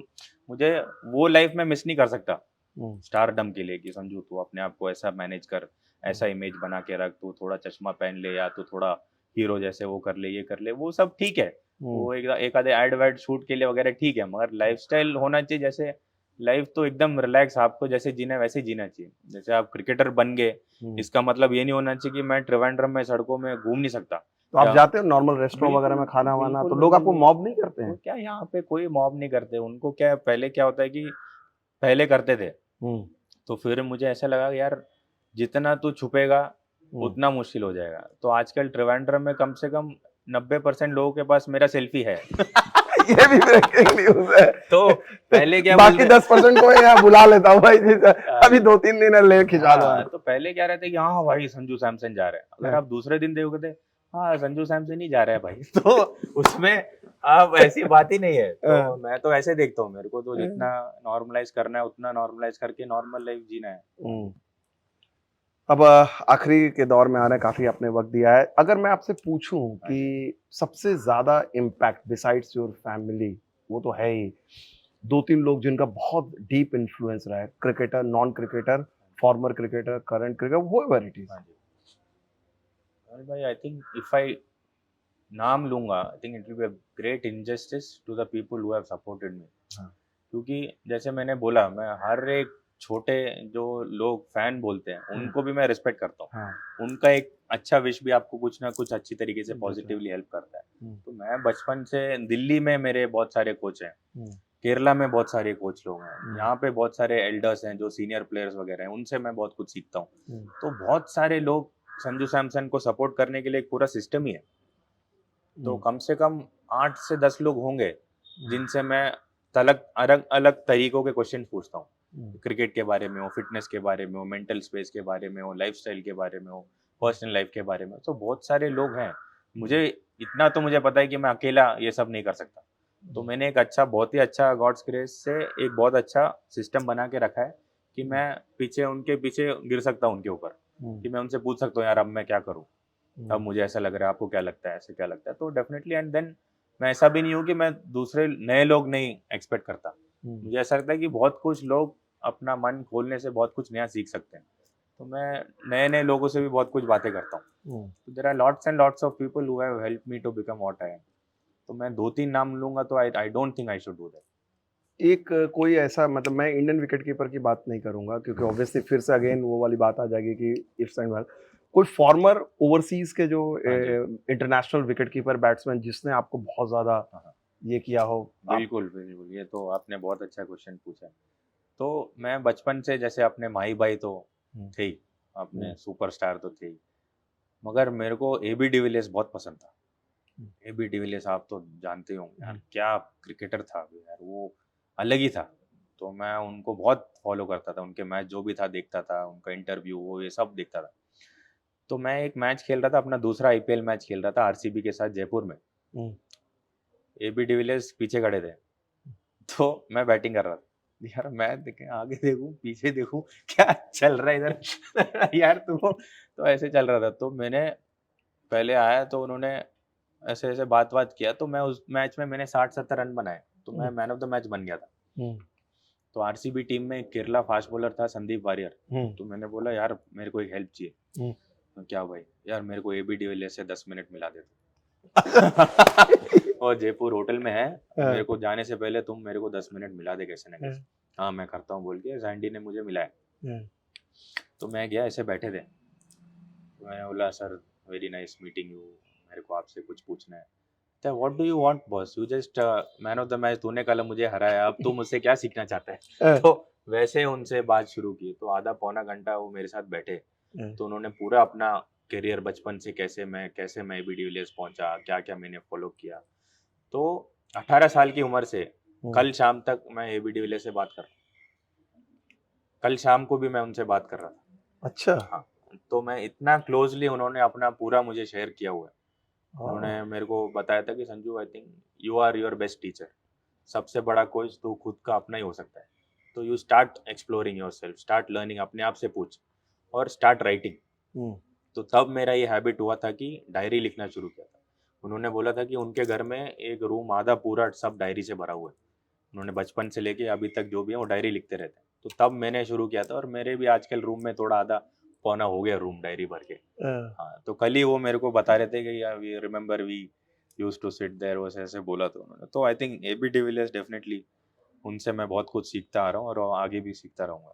मुझे वो लाइफ में मिस नहीं कर सकता स्टारडम के लिए कि संजू तू अपने आप को ऐसा मैनेज कर, ऐसा इमेज बना के रख, तू थोड़ा चश्मा पहन ले, या तू थोड़ा हीरो जैसे वो कर ले, ये कर ले, वो सब ठीक है। वो एक आधे एड वेड शूट के लिए वगैरह ठीक है, मगर लाइफस्टाइल होना चाहिए जैसे लाइफ तो एकदम रिलैक्स, आपको जैसे जीना है वैसे ही जीना चाहिए। जैसे आप क्रिकेटर बन गए, इसका मतलब ये नहीं होना चाहिए कि मैं त्रिवेंद्रम में सड़कों में घूम नहीं सकता। तो आप या जाते हो नॉर्मल रेस्टोरेंट वगैरह में बिल्कुल खाना वाना, बिल्कुल तो लोग विमल आपको जी, मॉब नहीं करते वो हैं? क्या यहाँ पे कोई मॉब नहीं करते। उनको क्या है, पहले क्या होता है कि पहले करते थे, तो फिर मुझे ऐसा लगा कि यार जितना तू छुपेगा उतना मुश्किल हो जाएगा। तो आजकल त्रिवेंद्रम में कम से कम 90% लोगों के पास मेरा सेल्फी है। ये भी ब्रेकिंग न्यूज है। तो पहले क्या बाकी बोलते 10% को यहाँ बुला लेता हूँ भाई जी, अभी 2-3 दिन है, ले खिंचा दो। हाँ, तो पहले क्या रहता है कि हाँ भाई संजू सैमसन जा रहे हैं, अगर हाँ। आप दूसरे दिन देखोगे तो हाँ संजू सैमसन ही जा रहा है भाई। तो उसमें अब ऐसी बात ही नहीं है। तो मैं तो ऐसे देखता हूँ, मेरे को तो जितना नॉर्मलाइज करना है उतना नॉर्मलाइज करके नॉर्मल लाइफ जीना है। अब आखिरी के दौर में आ रहे हैं, काफी आपने वक्त दिया है। अगर मैं आपसे पूछूं कि सबसे ज्यादा इम्पैक्ट बिसाइड्स योर फैमिली, वो तो है ही, 2-3 लोग जिनका बहुत डीप इन्फ्लुएंस रहा है, cricketer, non cricketer, farmer cricketer, current cricketer, whoever it is. हाँ जी, अरे भाई आई थिंक इफ आई नाम लूंगा, I think it will be a great injustice to the people who have supported me. क्योंकि जैसे मैंने बोला, मैं हर एक छोटे जो लोग फैन बोलते हैं उनको भी मैं रिस्पेक्ट करता हूँ। उनका एक अच्छा विश भी आपको कुछ ना कुछ अच्छी तरीके से पॉजिटिवली हेल्प करता है। तो मैं बचपन से, दिल्ली में मेरे बहुत सारे कोच हैं, केरला में बहुत सारे कोच लोग हैं, यहाँ पे बहुत सारे एल्डर्स हैं जो सीनियर प्लेयर्स वगैरह हैं, उनसे मैं बहुत कुछ सीखता हूँ। तो बहुत सारे लोग संजू सैमसन को सपोर्ट करने के लिए एक पूरा सिस्टम ही है। तो कम से कम 8 से 10 लोग होंगे जिनसे मैं अलग अलग तरीकों के क्वेश्चन पूछता हूँ। क्रिकेट के बारे में हो, फिटनेस के बारे में हो, मेंटल स्पेस के बारे में हो, लाइफस्टाइल के बारे में हो, पर्सनल लाइफ के बारे में। तो बहुत सारे लोग हैं। मुझे इतना तो मुझे पता है कि मैं अकेला ये सब नहीं कर सकता। तो मैंने एक अच्छा, बहुत ही अच्छा, गॉड्स ग्रेस से एक बहुत अच्छा सिस्टम बना के रखा है कि मैं पीछे, उनके पीछे गिर सकता हूँ उनके ऊपर, कि मैं उनसे पूछ सकता हूँ यार अब मैं क्या करूँ, अब मुझे ऐसा लग रहा है, आपको क्या लगता है, ऐसे क्या लगता है। तो डेफिनेटली, एंड देन मैं ऐसा भी नहीं हूँ कि मैं दूसरे नए लोग नहीं एक्सपेक्ट करता। मुझे ऐसा लगता है कि बहुत कुछ लोग अपना मन खोलने से बहुत कुछ नया सीख सकते हैं। तो मैं नए नए लोगों से भी बहुत कुछ बातें करता हूँ। तो there are lots and lots of people who have helped me to become what I am. तो मैं 2-3 नाम लूंगा तो I don't think I should do that. एक कोई ऐसा, मतलब मैं इंडियन विकेट कीपर की बात नहीं करूंगा क्योंकि ऑब्वियसली फिर से अगेन वो वाली बात आ जाएगी कि इफ्स एंड वेल, कोई फॉर्मर ओवरसीज के जो इंटरनेशनल विकेट कीपर बैट्समैन जिसने आपको बहुत ज्यादा ये किया हो? बिल्कुल बिल्कुल, ये तो आपने बहुत अच्छा क्वेश्चन पूछा। तो मैं बचपन से, जैसे अपने माही भाई तो थे ही, अपने सुपरस्टार तो थे ही, मगर मेरे को एबी डिविलियर्स बहुत पसंद था। एबी डिविलियर्स आप तो जानते हो यार, क्या क्रिकेटर था यार, वो अलग ही था। तो मैं उनको बहुत फॉलो करता था, उनके मैच जो भी था देखता था, उनका इंटरव्यू वो ये सब देखता था। तो मैं एक मैच खेल रहा था, अपना दूसरा आईपीएल मैच खेल रहा था आरसीबी के साथ जयपुर में। एबी डिविलियर्स पीछे खड़े थे, तो मैं बैटिंग कर रहा था। यार मैं देखे, आगे देखूं पीछे देखूं क्या चल रहा है इधर। यार तुम तो ऐसे चल रहा था। तो मैंने पहले आया तो उन्होंने ऐसे-ऐसे बात-वात किया, तो मैं उस मैच में मैंने 60-70 रन बनाए, तो मैं हुँ, मैन ऑफ द मैच बन गया था। हुँ, तो आरसीबी टीम में एक केरला फास्ट बॉलर था संदीप वारियर, हुँ, तो मैंने बोला यार मेरे को एक हेल्प चाहिए। हुँ। तो क्या भाई? यार मेरे को एबी डिविलियर्स से 10 मिनट मिला दे तू। और जयपुर होटल में है, हाँ, मेरे को जाने से पहले तुम मेरे को 10 मिनट मिला दे कैसे ना हाँ, कैसे। हाँ, मैं करता हूँ बोल के सैंडी ने मुझे मिलाया। हाँ, तो मैं गया, ऐसे बैठे थे। तो मैंने बोला sir very nice meeting you, मेरे को आपसे कुछ पूछना है। तो what do you want boss? You just man of the match, तूने कल मुझे हराया, अब तू मुझसे क्या सीखना चाहता है? हाँ, तो वैसे उनसे बात शुरू की, तो आधा पौना घंटा वो मेरे साथ बैठे। हाँ, तो उन्होंने पूरा अपना करियर बचपन से कैसे मैं एबी डिविलियर्स पहुंचा, क्या-क्या मैंने फॉलो किया। तो 18 साल की उम्र से हुँ। कल शाम तक मैं एबी डिविलियर्स से बात कर रहा हूँ। कल शाम को भी मैं उनसे बात कर रहा था। अच्छा। हाँ, तो मैं इतना क्लोज़ली, उन्होंने अपना पूरा मुझे शेयर किया हुआ है। हाँ, उन्होंने मेरे को बताया था कि Sanju, I think you are your best teacher. सबसे बड़ा कोच तू खुद का अपना ही हो सकता है। तो you start exploring yourself, start learning, अपने आप से पूछ और स्टार्ट राइटिंग। हुँ, तो तब मेरा ये हैबिट हुआ था कि डायरी लिखना शुरू किया था। उन्होंने बोला था कि उनके घर में एक रूम आधा पूरा सब डायरी से भरा हुआ है। उन्होंने बचपन से लेके अभी तक जो भी है वो डायरी लिखते रहते हैं। तो तब मैंने शुरू किया था और मेरे भी आजकल रूम में थोड़ा आधा पौना हो गया रूम डायरी भर के। हाँ। हाँ, तो कल ही वो मेरे को बता रहे थे कि यार we remember we used to sit there, वैसे ऐसे बोला था उन्होंने। तो I think AB de Villiers definitely, उनसे मैं बहुत कुछ सीखता आ रहा हूँ और आगे भी सीखता रहूँगा।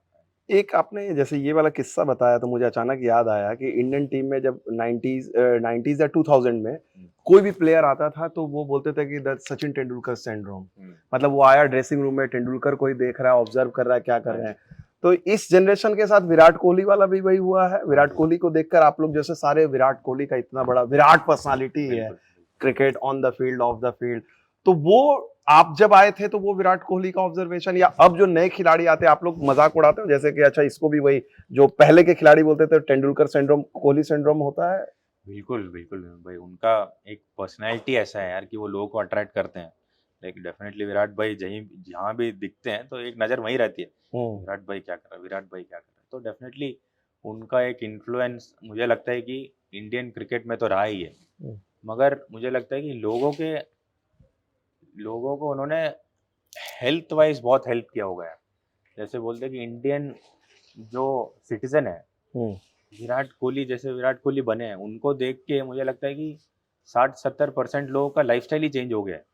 एक आपने जैसे ये वाला किस्सा बताया तो मुझे अचानक याद आया कि इंडियन टीम में जब 90s या 2000 में हुँ, कोई भी प्लेयर आता था तो वो बोलते थे कि द सचिन तेंदुलकर सिंड्रोम। हुँ। मतलब वो आया ड्रेसिंग रूम में तेंदुलकर को ही देख रहा है, ऑब्जर्व कर रहा है क्या कर हाँ रहे जी, हैं। तो इस जनरेशन के साथ विराट कोहली वाला भी वही हुआ है। हाँ विराट जी। कोहली को देखकर आप लोग जैसे सारे विराट कोहली का इतना बड़ा विराट पर्सनालिटी है, बिल्कुल, बिल्कुल। Cricket on the field, of the field. तो वो आप जब आए थे तो वो विराट कोहली का ऑब्जर्वेशन या अब जो नए खिलाड़ी आते हैं आप लोग मजाक उड़ाते हो जैसे कि अच्छा इसको भी वही जो पहले के खिलाड़ी बोलते थे तेंदुलकर सिंड्रोम, कोहली सिंड्रोम होता है? बिल्कुल, बिल्कुल भाई, उनका एक पर्सनैलिटी ऐसा है यार कि वो लोगों को अट्रैक्ट करते हैं। लाइक डेफिनिटली विराट भाई जहीं जहाँ भी दिखते हैं तो एक नज़र वहीं रहती है। हुँ, विराट भाई क्या कर रहा है? विराट भाई क्या कर रहा है? तो डेफिनिटली उनका एक इन्फ्लुएंस मुझे लगता है कि इंडियन क्रिकेट में तो रहा ही है। हुँ, मगर मुझे लगता है कि लोगों को उन्होंने हेल्थ वाइज़ बहुत हेल्प किया होगा यार। जैसे बोलते हैं कि इंडियन जो सिटीज़न है, हुँ, विराट कोहली बने हैं, उनको देख के मुझे लगता है कि 60-70% लोगों का लाइफ़स्टाइल ही चेंज हो गया है।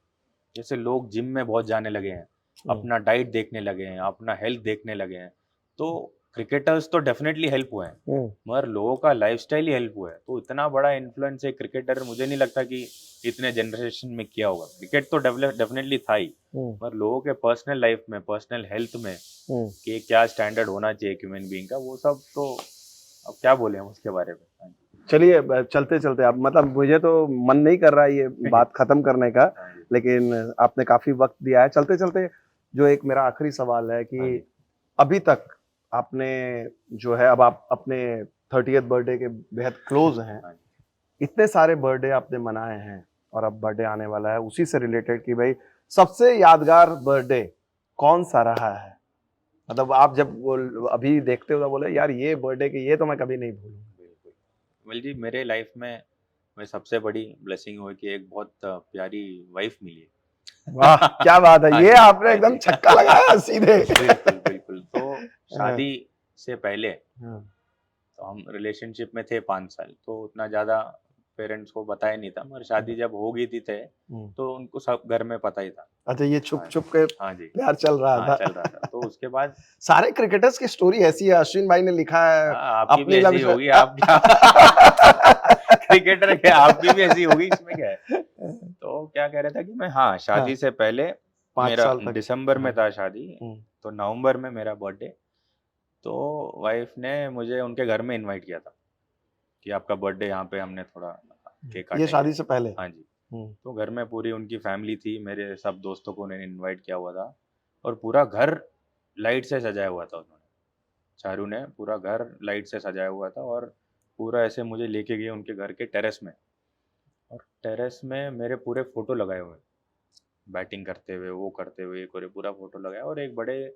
जैसे लोग जिम में बहुत जाने लगे हैं, हुँ, अपना डाइट देखने लगे हैं, अपना हेल्थ देखने लगे हैं। तो क्रिकेटर्स तो डेफ़िनेटली हेल्प हुए हैं, हुँ, मगर लोगों का लाइफ़स्टाइल ही हेल्प हुआ है। तो इतना बड़ा इन्फ्लुएंस एक क्रिकेटर, मुझे नहीं लगता कि इतने जनरेशन में किया होगा। क्रिकेट तो डेफ़िनेटली था ही, हुँ, मगर लोगों के पर्सनल लाइफ़ में, पर्सनल हेल्थ में हुँ। कि क्या स्टैंडर्ड होना चाहिए एक ह्यूमन बीइंग का, वो सब तो अब क्या बोले हम उसके बारे में? हाँ चलिए चलते-चलते अब मतलब मुझे तो मन नहीं कर रहा है ये जी। बात खत्म करने का, हाँ जी, लेकिन आपने काफ़ी वक़्त दिया है। चलते-चलते जो एक मेरा आखिरी सवाल है हाँ कि जी, अभी तक आपने जो है अब आप अपने 30th बर्थडे के बेहद क्लोज़ हैं। हाँ जी। इतने सारे बर्थडे आपने मनाए हैं और अब बर्थडे आने वाला है, उसी से रिलेटेड कि भई सबसे यादगार बर्थडे कौन-सा रहा है? मतलब आप जब वो अभी देखते हो तो बोले यार ये बर्थडे के ये तो मैं कभी नहीं भूलूँगा। बिल्कुल। वेल जी, मेरे लाइफ में सबसे बड़ी ब्लेसिंग हुई कि एक बहुत प्यारी वाइफ़ मिली है। वाह! क्या बात है! हाँ ये जी, आपने हाँ एकदम जी। छक्का लगाया सीधे। बिल्कुल, बिल्कुल। तो हाँ, शादी से पहले हाँ, तो हम रिलेशनशिप में थे 5 साल, तो उतना ज़्यादा पेरेंट्स को बताया नहीं था, मगर शादी हाँ, जब हो गई थी तय, हुँ। तो उनको सब घर में पता ही था। अच्छा ये हाँ जी, छुप-छुप के हाँ जी। प्यार चल रहा हाँ, चल रहा था। था। तो उसके बाद सारे क्रिकेटर्स की स्टोरी ऐसी है, अश्विन भाई ने लिखा है हाँ, आपकी भी अपनी ऐसी लव ही स्ट होगी, आप क्या क्रिकेटर क्या, आपकी भी ऐसी होगी, इसमें क्या है? तो क्या कह रहा था कि मैं, हाँ, हाँ, शादी से पहले 5 मेरा साल तक। दिसंबर में हाँ, था शादी, हुँ, तो नवंबर में मेरा बर्थडे। तो वाइफ़ ने मुझे उनके घर में इनवाइट किया था कि आपका बर्थडे यहाँ पे हमने थोड़ा हुँ। केक ये काटेंगे। शादी से पहले? हाँ जी, हुँ, तो घर में पूरी उनकी फैमिली थी, मेरे सब दोस्तों को उन्होंने इनवाइट किया हुआ था और पूरा घर लाइट से सजाया हुआ था उन्होंने। चारू ने पूरा घर लाइट से सजाया हुआ था और पूरा ऐसे मुझे लेके गए उनके घर के टेरेस में, और टेरेस में मेरे पूरे फ़ोटो लगाए हुए हैं। बैटिंग करते हुए, वो करते हुए, एक और ये पूरा फ़ोटो लगाया और एक बड़े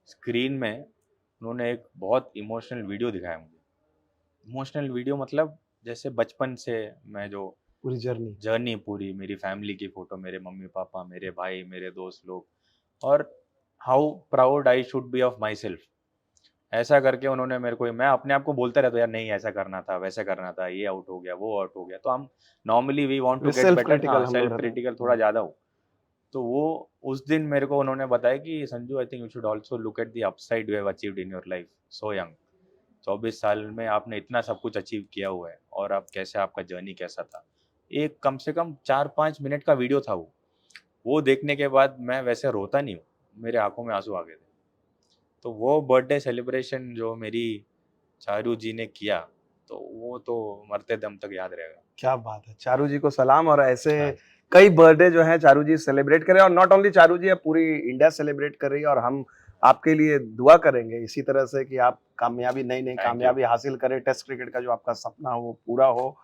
स्क्रीन में उन्होंने एक बहुत इमोशनल वीडियो दिखाया मुझे। इमोशनल वीडियो मतलब जैसे बचपन से मैं जो पूरी जर्नी। जर्नी पूरी मेरी फैमिली की फोटो, मेरे मम्मी पापा, मेरे भाई, मेरे दोस्त लोग, और how proud I should be of my self, ऐसा करके उन्होंने मेरे को, मैं अपने आप को बोलता रहता हूँ यार नहीं ऐसा करना था, वैसा करना था, ये आउट हो गया, वो आउट हो गया, तो हम normally we want to get self better, critical हाँ हम लोग सेल्फ रहते हैं। क्रिटिकल थोड़ा ज़्यादा हो। तो वो उस दिन मेरे को उन्होंने बताया कि Sanju I think you should also look at the upside you have achieved in your life so young, 24 साल में आपने इतना सब कुछ अचीव किया हुआ है, और आप कैसे, आपका जर्नी कैसा था। एक कम से कम 4-5 मिनट का वीडियो था वो देखने के बाद मैं वैसे रोता नहीं हूँ, मेरे आंखों में आंसू आ गए थे। तो वो बर्थडे सेलिब्रेशन जो मेरी चारू जी ने किया, तो वो तो मरते दम तक याद रहेगा। क्या बात है, चारू जी को सलाम। और ऐसे हाँ। कई बर्थडे जो है चारू जी सेलिब्रेट करें, और नॉट ओनली चारू जी, अब पूरी इंडिया सेलिब्रेट कर रही है, और हम आपके लिए दुआ करेंगे इसी तरह से कि आप कामयाबी, नई नई थैंक यू। कामयाबी हासिल करें, टेस्ट क्रिकेट का जो आपका सपना हो वो पूरा हो,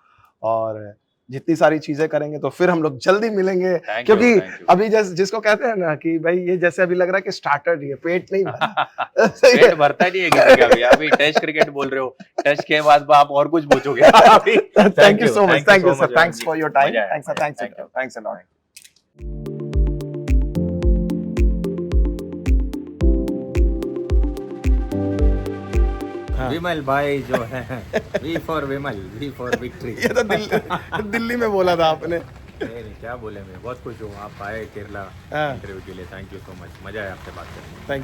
और जितनी सारी चीजें करेंगे तो फिर हम लोग जल्दी मिलेंगे। थैंक यू, क्योंकि थैंक यू। अभी जिसको कहते हैं ना कि भाई ये जैसे अभी लग रहा है कि स्टार्टर ही है, पेट नहीं भरा। सही है। पेट भरता नहीं है किसी का भी। अभी टेस्ट क्रिकेट बोल रहे हो, टेस्ट के बाद आप और कुछ पूछोगे। अभी Thank you so much. Thank you, sir. Vivek Thanks ji. for your time. मजा आया, Thanks, मजा आया। thanks, Thank you. thanks a lot. हाँ। विमल भाई जो है, V for Vimal, V for victory. ये तो दिल्ली में बोला था आपने। नहीं नहीं, क्या बोले, मैं बहुत खुश हूँ आप आए केरला हाँ। इंटरव्यू के लिए। थैंक यू सो मच, मजा आया आपसे बात करके। थैंक